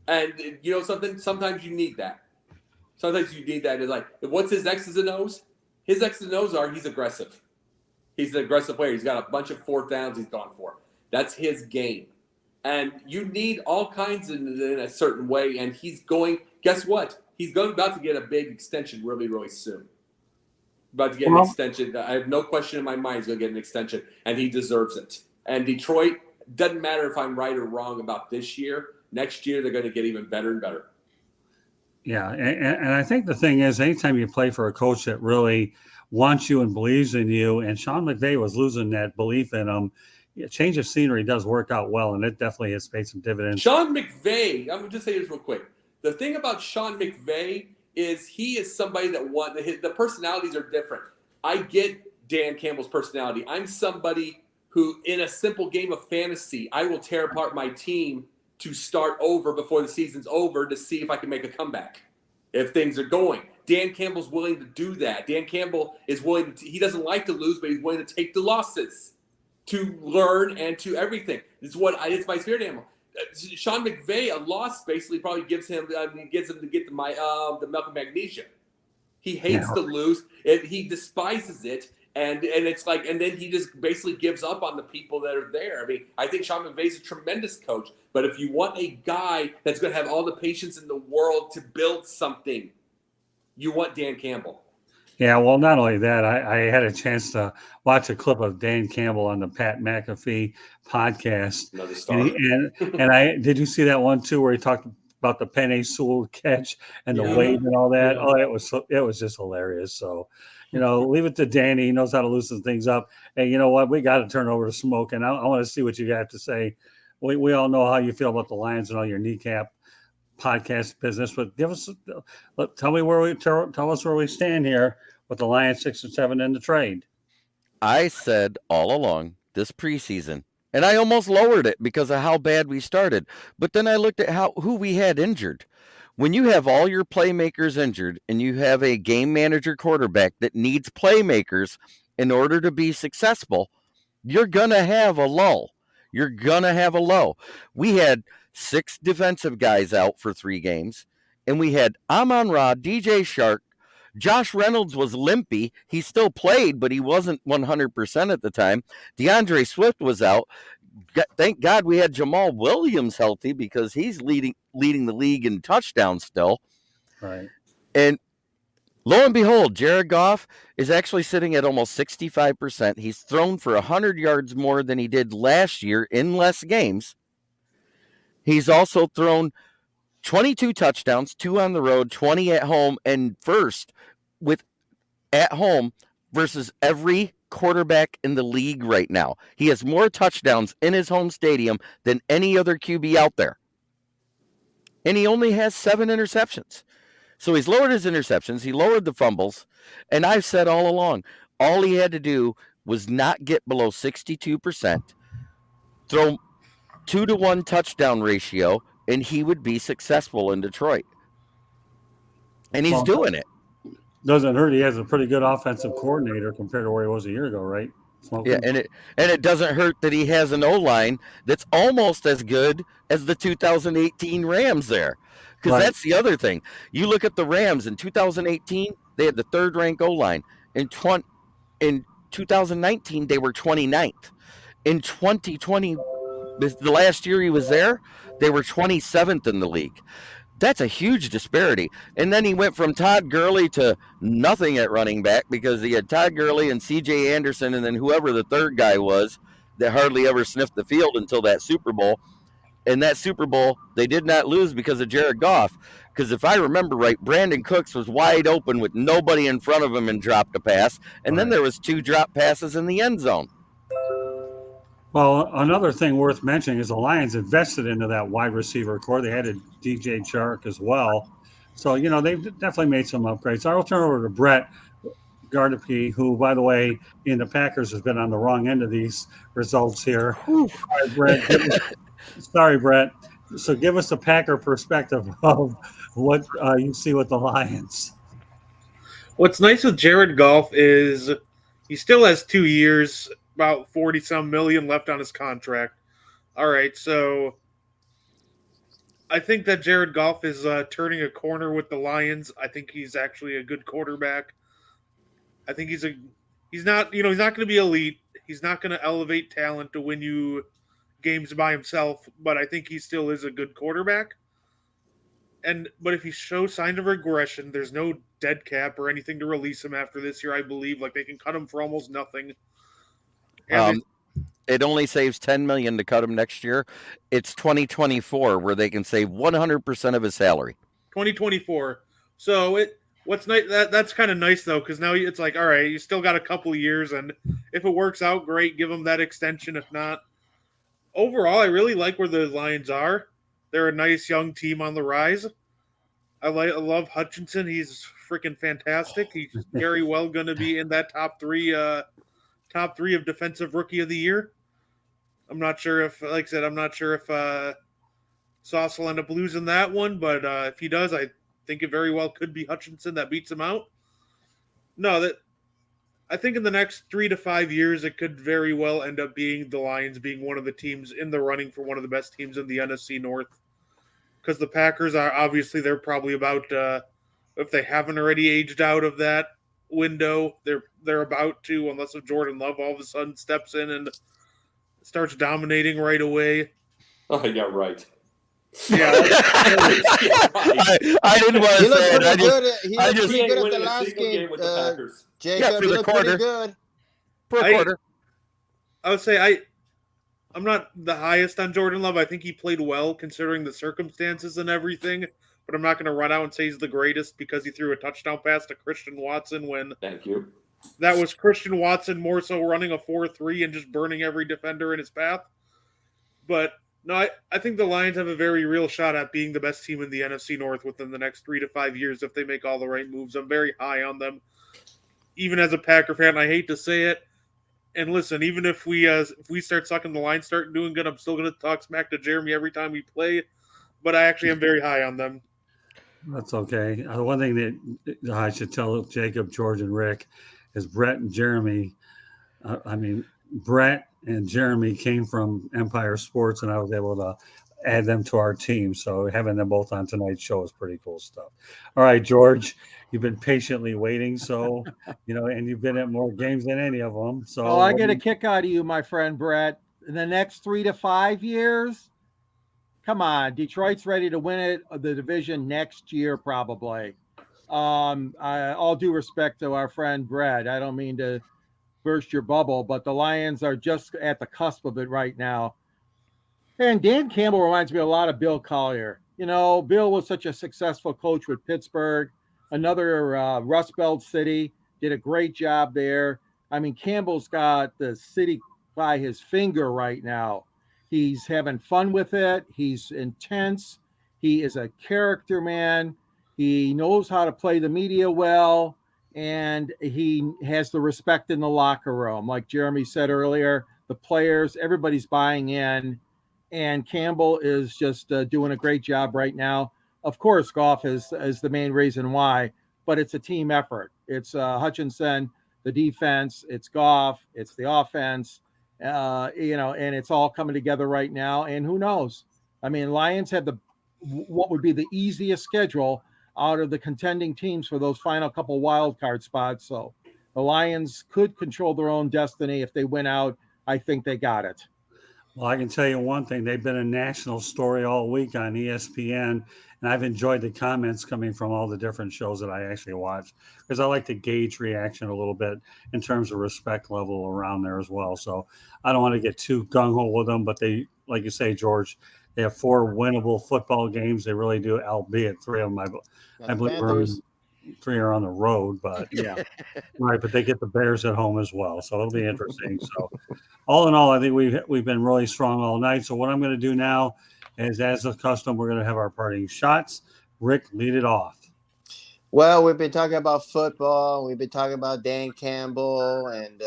And you know something? Sometimes you need that. Sometimes you need that. It's like, what's his X's and O's? His X's and O's are he's aggressive. He's an aggressive player. He's got a bunch of fourth downs he's gone for. That's his game. And you need all kinds in a certain way. And he's going. Guess what? He's about to get a big extension really, really soon. About to get an extension. I have no question in my mind he's going to get an extension, and he deserves it. And Detroit, doesn't matter if I'm right or wrong about this year. Next year, they're going to get even better and better. Yeah, and I think the thing is, anytime you play for a coach that really wants you and believes in you, and Sean McVay was losing that belief in him, a change of scenery does work out well, and it definitely has paid some dividends. Sean McVay, I'm going to just say this real quick. The thing about Sean McVay is he is somebody that the personalities are different. I get Dan Campbell's personality. I'm somebody who, in a simple game of fantasy, I will tear apart my team to start over before the season's over to see if I can make a comeback, if things are going. Dan Campbell's willing to do that. Dan Campbell is willing to, he doesn't like to lose, but he's willing to take the losses to learn and to everything. It's my spirit animal. Sean McVay, a loss basically probably gets him to get the milk and magnesia. He hates to lose. He despises it, and it's like, and then he just basically gives up on the people that are there. I mean, I think Sean McVay's a tremendous coach, but if you want a guy that's going to have all the patience in the world to build something, you want Dan Campbell. Yeah, well, not only that, I had a chance to watch a clip of Dan Campbell on the Pat McAfee podcast. Another star. And I did you see that one too where he talked about the Penny Sewell catch and the wave and all that? Yeah. Oh, it was just hilarious. So, leave it to Danny. He knows how to loosen things up. And you know what? We got to turn over to Smoke, and I want to see what you have to say. We all know how you feel about the Lions and all your kneecap podcast business, but tell us where we stand here with the Lions 6-7 in the trade. I said all along this preseason, and I almost lowered it because of how bad we started. But then I looked at who we had injured. When you have all your playmakers injured and you have a game manager quarterback that needs playmakers in order to be successful, you're going to have a lull. You're going to have a low. We had 6 defensive guys out for 3 games, and we had Amon-Ra, DJ Shark, Josh Reynolds was limpy. He still played, but he wasn't 100% at the time. DeAndre Swift was out. Thank God we had Jamal Williams healthy because he's leading the league in touchdowns still. Right. And lo and behold, Jared Goff is actually sitting at almost 65%. He's thrown for 100 yards more than he did last year in less games. He's also thrown 22 touchdowns, 2 on the road, 20 at home, and first with at home versus every quarterback in the league right now. He has more touchdowns in his home stadium than any other QB out there. And he only has 7 interceptions. So he's lowered his interceptions. He lowered the fumbles. And I've said all along, all he had to do was not get below 62%, throw 2-to-1 touchdown ratio, and he would be successful in Detroit. And he's doing it. Doesn't hurt. He has a pretty good offensive coordinator compared to where he was a year ago, right? Smoking. Yeah, and it doesn't hurt that he has an O-line that's almost as good as the 2018 Rams there. Because that's the other thing. You look at the Rams in 2018, they had the 3rd-ranked O-line. In 2019, they were 29th. In 2020, the last year he was there, they were 27th in the league. That's a huge disparity. And then he went from Todd Gurley to nothing at running back because he had Todd Gurley and C.J. Anderson and then whoever the third guy was that hardly ever sniffed the field until that Super Bowl. And that Super Bowl, they did not lose because of Jared Goff. Because if I remember right, Brandon Cooks was wide open with nobody in front of him and dropped a pass. And then there was 2 drop passes in the end zone. Well, another thing worth mentioning is the Lions invested into that wide receiver core. They added DJ Chark as well. So, they've definitely made some upgrades. I'll turn over to Brett Gardepy, who, by the way, in the Packers has been on the wrong end of these results here. Sorry, Brett. So give us a Packer perspective of what you see with the Lions. What's nice with Jared Goff is he still has 2 years, about 40-some million left on his contract. All right, so I think that Jared Goff is turning a corner with the Lions. I think he's actually a good quarterback. I think he's not going to be elite. He's not going to elevate talent to win you games by himself, but I think he still is a good quarterback. But if he shows signs of regression, there's no dead cap or anything to release him after this year, I believe. Like, they can cut him for almost nothing. It only saves $10 million to cut him next year. It's 2024 where they can save 100% of his salary. 2024. So what's nice that's kind of nice though, because now it's like, all right, you still got a couple of years, and if it works out, great, give him that extension. If not, overall, I really like where the Lions are. They're a nice young team on the rise. I love Hutchinson. He's freaking fantastic. He's very well going to be in that top three of defensive rookie of the year. I'm not sure if, like I said, Sauce will end up losing that one, but if he does, I think it very well could be Hutchinson that beats him out. I think in the next 3 to 5 years, it could very well end up being the Lions being one of the teams in the running for one of the best teams in the NFC North. Because the Packers are obviously, they're probably about, if they haven't already aged out of that window, they're about to, unless if Jordan Love all of a sudden steps in and starts dominating right away. Oh, yeah, right. Yeah, I didn't want to He looked say it. pretty good. He I looked just- pretty good at the winning a last single game. with the Packers. Jacob, for he the looked pretty quarter. good. For a quarter. I would say I'm not the highest on Jordan Love. I think he played well considering the circumstances and everything, but I'm not going to run out and say he's the greatest because he threw a touchdown pass to Christian Watson when Thank you. that was Christian Watson more so running a 4-3 and just burning every defender in his path. But no, I think the Lions have a very real shot at being the best team in the NFC North within the next 3 to 5 years if they make all the right moves. I'm very high on them. Even as a Packer fan, I hate to say it. And listen, even if we start sucking, the Lions start doing good, I'm still going to talk smack to Jeremy every time we play. But I actually am very high on them. That's okay. The one thing that I should tell Jacob, George, and Rick is Brett and Jeremy. Brett and Jeremy came from Empire Sports, and I was able to add them to our team. So having them both on tonight's show is pretty cool stuff. All right, George, you've been patiently waiting. So, and you've been at more games than any of them. So I get a kick out of you, my friend Brett. In the next 3 to 5 years, come on, Detroit's ready to win it, the division next year, probably. All due respect to our friend Brett, I don't mean to burst your bubble, but the Lions are just at the cusp of it right now. And Dan Campbell reminds me a lot of Bill Collier. Bill was such a successful coach with Pittsburgh, another Rust Belt city, did a great job there. I mean, Campbell's got the city by his finger right now. He's having fun with it. He's intense. He is a character man. He knows how to play the media well, and he has the respect in the locker room. Like Jeremy said earlier, the players, everybody's buying in, and Campbell is just doing a great job right now. Of course, Goff is the main reason why, but it's a team effort. It's Hutchinson, the defense, it's Goff, it's the offense, and it's all coming together right now. And who knows? I mean, Lions have what would be the easiest schedule out of the contending teams for those final couple wild card spots. So the Lions could control their own destiny if they win out. I think they got it. Well, I can tell you one thing. They've been a national story all week on ESPN, and I've enjoyed the comments coming from all the different shows that I actually watch because I like to gauge reaction a little bit in terms of respect level around there as well. So I don't want to get too gung-ho with them, but they, like you say, George, they have 4 winnable football games. They really do, albeit 3 of them, I believe, 3 are on the road, but yeah, right. But they get the Bears at home as well, so it'll be interesting. So, all in all, I think we've been really strong all night. So, what I'm going to do now is, as a custom, we're going to have our parting shots. Rick, lead it off. Well, we've been talking about football. We've been talking about Dan Campbell, and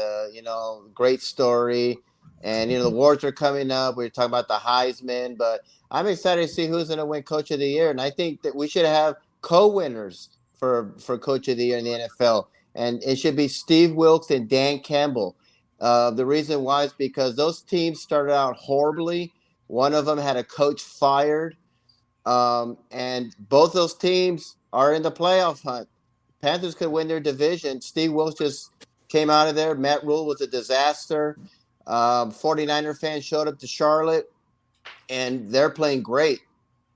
great story. And the awards are coming up. We're talking about the Heisman, but I'm excited to see who's going to win Coach of the Year, and I think that we should have co-winners for Coach of the Year in the NFL, and it should be Steve Wilkes and Dan Campbell. The reason why is because those teams started out horribly. One of them had a coach fired, and both those teams are in the playoff hunt. Panthers could win their division. Steve Wilkes just came out of there. Matt Rule was a disaster. 49er fans showed up to Charlotte, and they're playing great.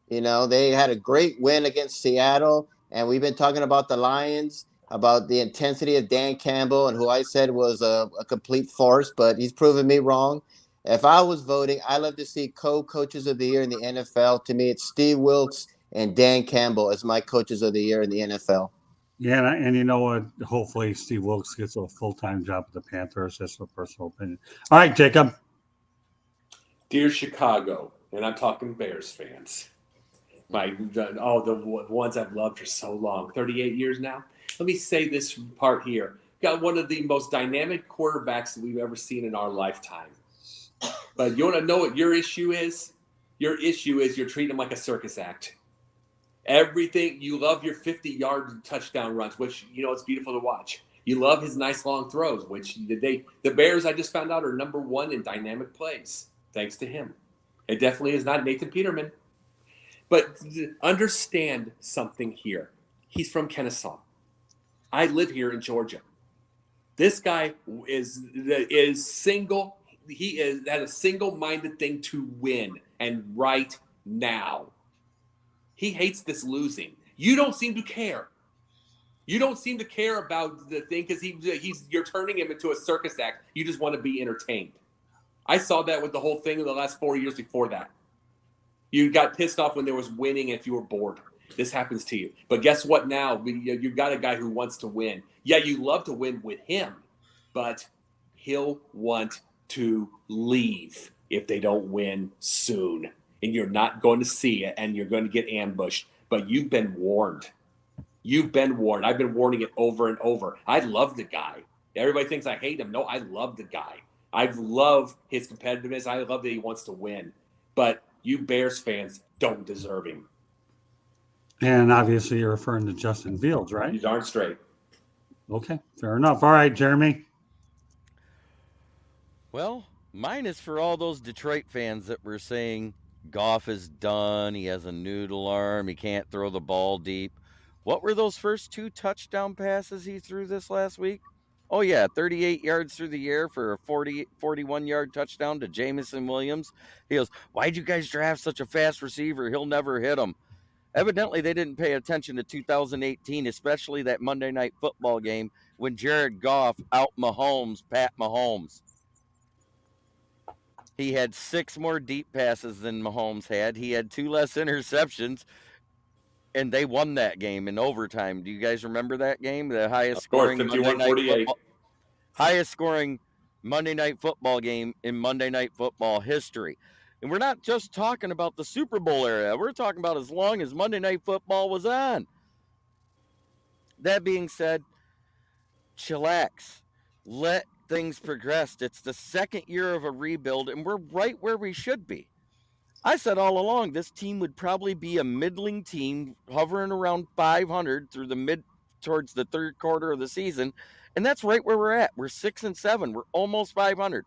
They had a great win against Seattle. And we've been talking about the Lions, about the intensity of Dan Campbell, and who I said was a complete farce, but he's proven me wrong. If I was voting, I'd love to see co-coaches of the year in the NFL. To me, it's Steve Wilkes and Dan Campbell as my coaches of the year in the NFL. Yeah, and you know what? Hopefully Steve Wilkes gets a full-time job with the Panthers. That's a personal opinion. All right, Jacob. Dear Chicago, and I'm talking Bears fans. The ones I've loved for so long, 38 years now. Let me say this part here. Got one of the most dynamic quarterbacks that we've ever seen in our lifetime. But you want to know what your issue is? Your issue is you're treating him like a circus act. Everything, you love your 50-yard touchdown runs, which, it's beautiful to watch. You love his nice long throws, which the Bears, I just found out, are number 1 in dynamic plays, thanks to him. It definitely is not Nathan Peterman. But understand something here. He's from Kennesaw. I live here in Georgia. This guy is single. He has a single-minded thing to win, and right now. He hates this losing. You don't seem to care. You don't seem to care about the thing because you're turning him into a circus act. You just want to be entertained. I saw that with the whole thing in the last 4 years before that. You got pissed off when there was winning if you were bored. This happens to you. But guess what now? You've got a guy who wants to win. Yeah, you love to win with him, but he'll want to leave if they don't win soon. And you're not going to see it, and you're going to get ambushed. But you've been warned. You've been warned. I've been warning it over and over. I love the guy. Everybody thinks I hate him. No, I love the guy. I love his competitiveness. I love that he wants to win. But you Bears fans don't deserve him. And obviously you're referring to Justin Fields, right? You darn straight. Okay, fair enough. All right, Jeremy. Well, mine is for all those Detroit fans that were saying Goff is done. He has a noodle arm. He can't throw the ball deep. What were those first 2 touchdown passes he threw this last week? Oh, yeah, 38 yards through the air for a 41-yard touchdown to Jamison Williams. He goes, why'd you guys draft such a fast receiver? He'll never hit him. Evidently, they didn't pay attention to 2018, especially that Monday Night Football game when Jared Goff out-Mahomes Pat Mahomes. He had 6 more deep passes than Mahomes had. He had 2 less interceptions, and they won that game in overtime. Do you guys remember that game? The highest scoring 51-48. Highest scoring Monday Night Football game in Monday Night Football history. And we're not just talking about the Super Bowl era. We're talking about as long as Monday Night Football was on. That being said, chillax. Let things progress. It's the second year of a rebuild, and we're right where we should be. I said all along this team would probably be a middling team hovering around 500 through towards the third quarter of the season, and that's right where we're at. We're 6-7. We're almost 500.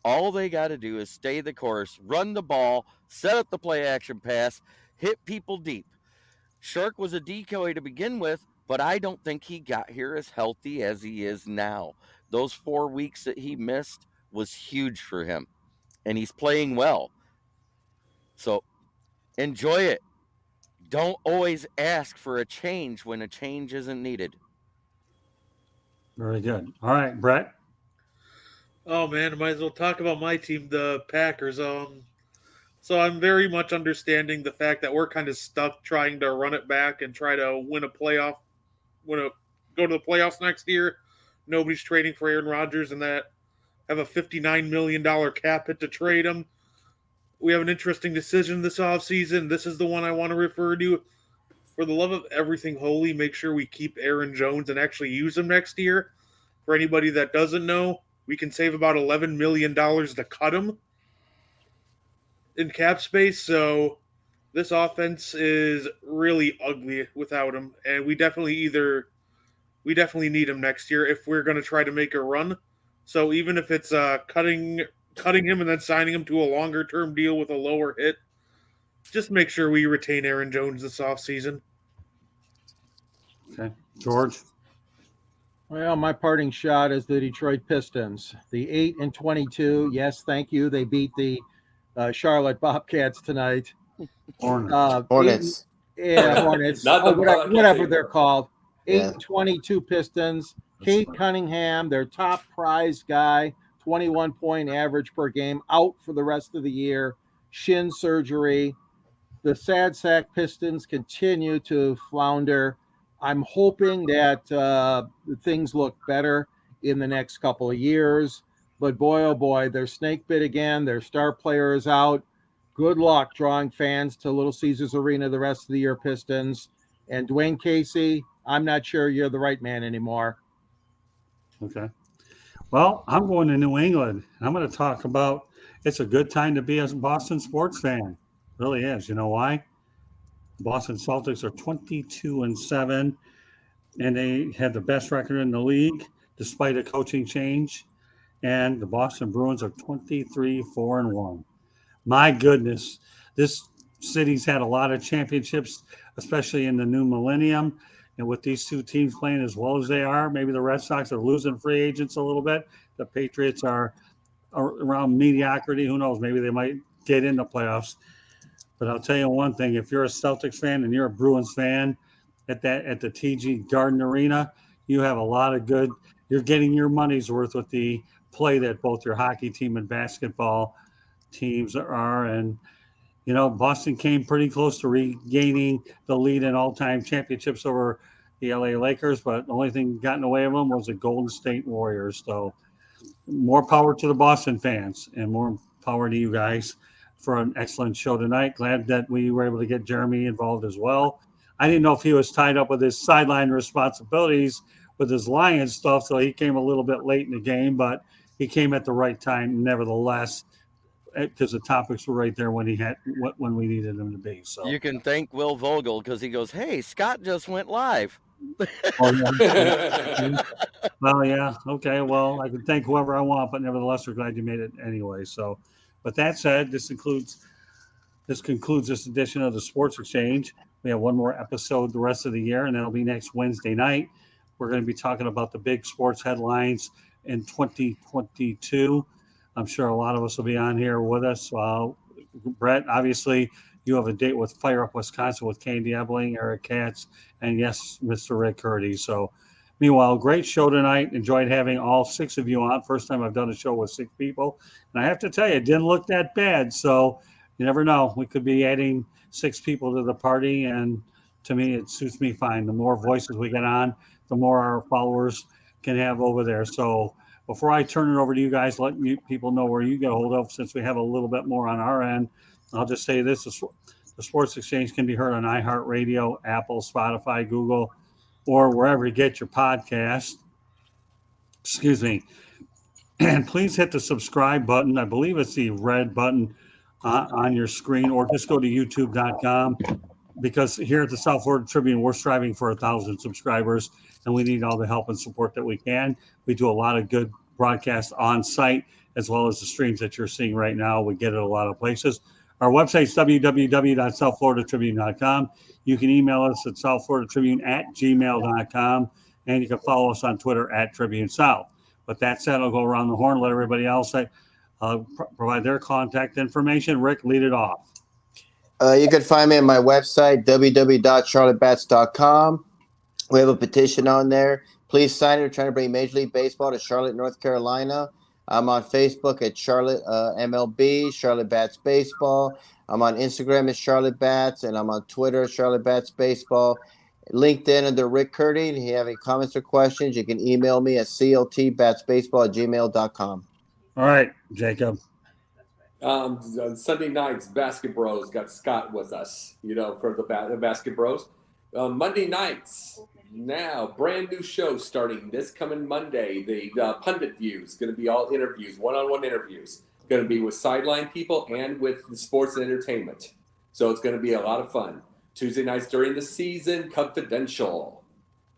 All they got to do is stay the course, run the ball, set up the play action pass, hit people deep. Shark was a decoy to begin with, but I don't think he got here as healthy as he is now. Those 4 weeks that he missed was huge for him, and he's playing well. So enjoy it. Don't always ask for a change when a change isn't needed. Very good. All right, Brett. Oh man, I might as well talk about my team, the Packers. So I'm very much understanding the fact that we're kind of stuck trying to run it back and try to go to the playoffs next year. Nobody's trading for Aaron Rodgers, and that have a $59 million cap hit to trade him. We have an interesting decision this offseason. This is the one I want to refer to. For the love of everything holy, make sure we keep Aaron Jones and actually use him next year. For anybody that doesn't know, we can save about $11 million to cut him in cap space. So this offense is really ugly without him, and we definitely need him next year if we're going to try to make a run. So even if it's cutting him and then signing him to a longer-term deal with a lower hit, just make sure we retain Aaron Jones this offseason. Okay. George? Well, my parting shot is the Detroit Pistons. The 8-22. Yes, thank you. They beat the Charlotte Bobcats tonight. Hornets. Hornets. Whatever they're called. 8-22 Pistons. Kate Cunningham, their top prize guy, 21-point average per game, out for the rest of the year. Shin surgery. The sad sack Pistons continue to flounder. I'm hoping that things look better in the next couple of years. But boy, oh boy, they're snake bit again. Their star player is out. Good luck drawing fans to Little Caesars Arena the rest of the year, Pistons. And Dwayne Casey, I'm not sure you're the right man anymore. Okay. Well, I'm going to New England. I'm going to talk about it's a good time to be a Boston sports fan. It really is. You know why? The Boston Celtics are 22-7, and they had the best record in the league despite a coaching change. And the Boston Bruins are 23-4-1. My goodness, this city's had a lot of championships, especially in the new millennium. And with these two teams playing as well as they are, maybe the Red Sox are losing free agents a little bit. The Patriots are around mediocrity. Who knows? Maybe they might get in the playoffs. But I'll tell you one thing: if you're a Celtics fan and you're a Bruins fan, at the TD Garden Arena, you have a lot of good. You're getting your money's worth with the play that both your hockey team and basketball teams are. And Boston came pretty close to regaining the lead in all-time championships over the LA Lakers, but the only thing got in the way of them was the Golden State Warriors. So more power to the Boston fans and more power to you guys for an excellent show tonight. Glad that we were able to get Jeremy involved as well. I didn't know if he was tied up with his sideline responsibilities with his Lions stuff, so he came a little bit late in the game, but he came at the right time nevertheless, because the topics were right there when we needed them to be. So you can thank Will Vogel because he goes, "Hey, Scott just went live." Oh, yeah. Well, yeah, okay. Well, I can thank whoever I want, but nevertheless, we're glad you made it anyway. So, with that said, this concludes this edition of the Sports Exchange. We have one more episode the rest of the year, and that'll be next Wednesday night. We're going to be talking about the big sports headlines in 2022. I'm sure a lot of us will be on here with us. Brett, obviously, you have a date with Fire Up Wisconsin with Candy Ebling, Eric Katz, and yes, Mr. Rick Curdy. So, meanwhile, great show tonight. Enjoyed having all 6 of you on. First time I've done a show with 6 people. And I have to tell you, it didn't look that bad. So, you never know. We could be adding 6 people to the party, and to me, it suits me fine. The more voices we get on, the more our followers can have over there. So before I turn it over to you guys, let people know where you get a hold of, since we have a little bit more on our end. I'll just say this: the Sports Exchange can be heard on iHeartRadio, Apple, Spotify, Google, or wherever you get your podcast. Excuse me. And please hit the subscribe button. I believe it's the red button on your screen, or just go to youtube.com, because here at the South Florida Tribune, we're striving for 1,000 subscribers, and we need all the help and support that we can. We do a lot of good broadcasts on site, as well as the streams that you're seeing right now. We get it a lot of places. Our website is www.southfloridatribune.com. You can email us at southfloridatribune@gmail.com, and you can follow us on Twitter at Tribune South. With that said, I'll go around the horn, let everybody else provide their contact information. Rick, lead it off. You can find me on my website, www.charlottebats.com. We have a petition on there. Please sign it. We're trying to bring Major League Baseball to Charlotte, North Carolina. I'm on Facebook at Charlotte MLB, Charlotte Bats Baseball. I'm on Instagram as Charlotte Bats, and I'm on Twitter, Charlotte Bats Baseball. LinkedIn under Rick Curdy. If you have any comments or questions, you can email me at cltbatsbaseball@gmail.com. All right, Jacob. On Sunday nights, Basket Bros got Scott with us, for the Basket Bros. Monday nights, now, brand new show starting this coming Monday. The Pundit Views, going to be all interviews, one-on-one interviews. Going to be with sideline people and with the sports and entertainment. So it's going to be a lot of fun. Tuesday nights during the season, Confidential.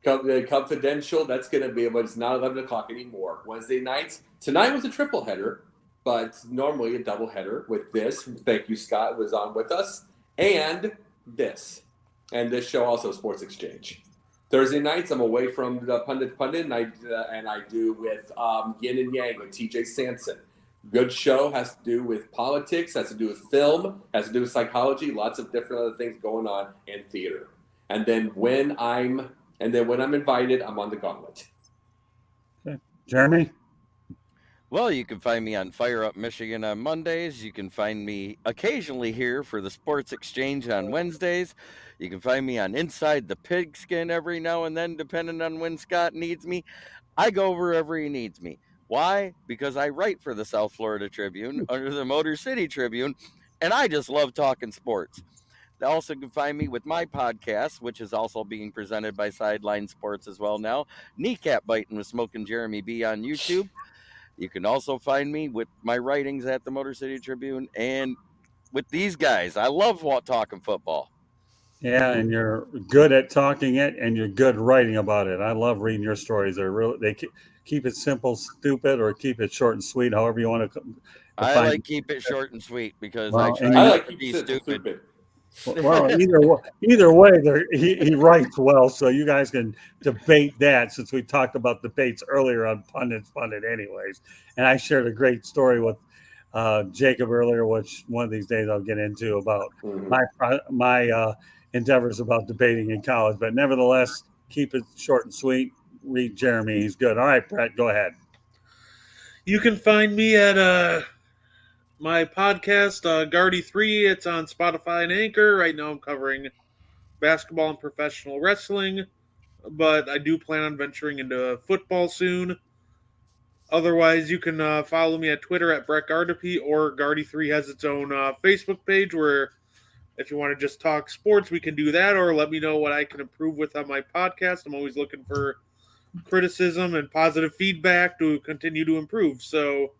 Confidential, that's going to be, but it's not 11 o'clock anymore. Wednesday nights, tonight was a triple header, but normally a double header with this. Thank you, Scott, was on with us. And this. And this show also, Sports Exchange. Thursday nights, I'm away from the Pundit, and I do with Yin and Yang with TJ Sanson. Good show, has to do with politics, has to do with film, has to do with psychology, lots of different other things going on in theater. And then when I'm invited, I'm on the gauntlet. Okay. Jeremy? Well, you can find me on Fire Up Michigan on Mondays. You can find me occasionally here for the Sports Exchange on Wednesdays. You can find me on Inside the Pigskin every now and then, depending on when Scott needs me. I go wherever he needs me. Why? Because I write for the South Florida Tribune under the Motor City Tribune, and I just love talking sports. They also can find me with my podcast, which is also being presented by Sideline Sports as well now, Kneecap Biting with Smoking Jeremy B on YouTube. You can also find me with my writings at the Motor City Tribune and with these guys. I love talking football. Yeah, and you're good at talking it, and you're good writing about it. I love reading your stories. They keep it simple, stupid, or keep it short and sweet, however you want to. I like keep it short and sweet because I try not to be stupid. Well, either way, he writes well, so you guys can debate that, since we talked about debates earlier on Pundit anyways. And I shared a great story with Jacob earlier, which one of these days I'll get into about my endeavors about debating in college. But nevertheless, keep it short and sweet. Read Jeremy. He's good. All right, Brett, go ahead. You can find me at my podcast, Guardy 3. It's on Spotify and Anchor. Right now I'm covering basketball and professional wrestling, but I do plan on venturing into football soon. Otherwise, you can follow me at Twitter at Brett Gardepy, or Guardy3 has its own Facebook page where if you want to just talk sports, we can do that, or let me know what I can improve with on my podcast. I'm always looking for criticism and positive feedback to continue to improve. So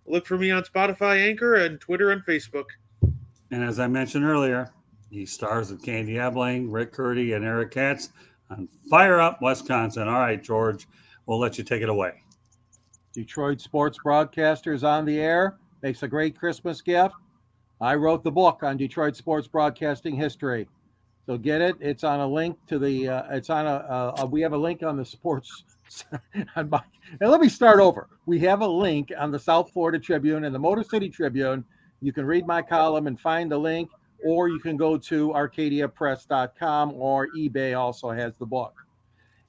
look for me on Spotify, Anchor, and Twitter and Facebook. And as I mentioned earlier, he stars with Candy Ebling, Rick Curdy, and Eric Katz on Fire Up Wisconsin. All right, George, we'll let you take it away. Detroit sports broadcasters on the air makes a great Christmas gift. I wrote the book on Detroit sports broadcasting history. So get it. It's on a link to the, we have a link on the sports. Now let me start over. We have a link on the South Florida Tribune and the Motor City Tribune. You can read my column and find the link, or you can go to arcadiapress.com, or eBay also has the book.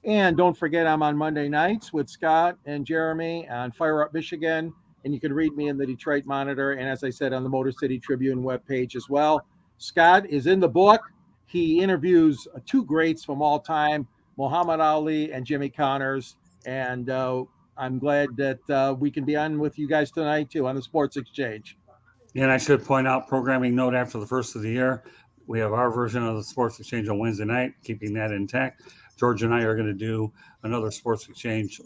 And don't forget, I'm on Monday nights with Scott and Jeremy on Fire Up Michigan. And you can read me in the Detroit Monitor. And as I said, on the Motor City Tribune webpage as well. Scott is in the book. He interviews two greats from all time, Muhammad Ali and Jimmy Connors. And I'm glad that we can be on with you guys tonight, too, on the Sports Exchange. And I should point out, programming note after the first of the year, we have our version of the Sports Exchange on Wednesday night, keeping that intact. George and I are going to do another Sports Exchange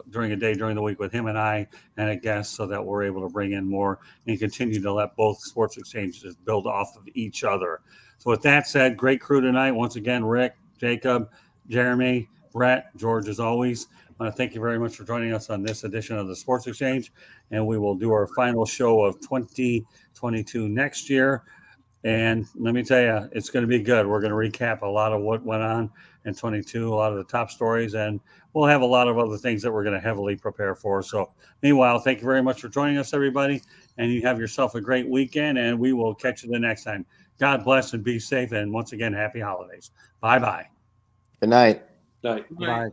during a day during the week with him and I and a guest, so that we're able to bring in more and continue to let both Sports Exchanges build off of each other. So with that said, great crew tonight. Once again, Rick, Jacob, Jeremy, Brett, George, as always. I want to thank you very much for joining us on this edition of the Sports Exchange. And we will do our final show of 2022 next year. And let me tell you, it's going to be good. We're going to recap a lot of what went on in 22, a lot of the top stories, and we'll have a lot of other things that we're going to heavily prepare for. So meanwhile, thank you very much for joining us, everybody. And you have yourself a great weekend, and we will catch you the next time. God bless and be safe. And once again, happy holidays. Bye-bye. Good night. Night. Bye.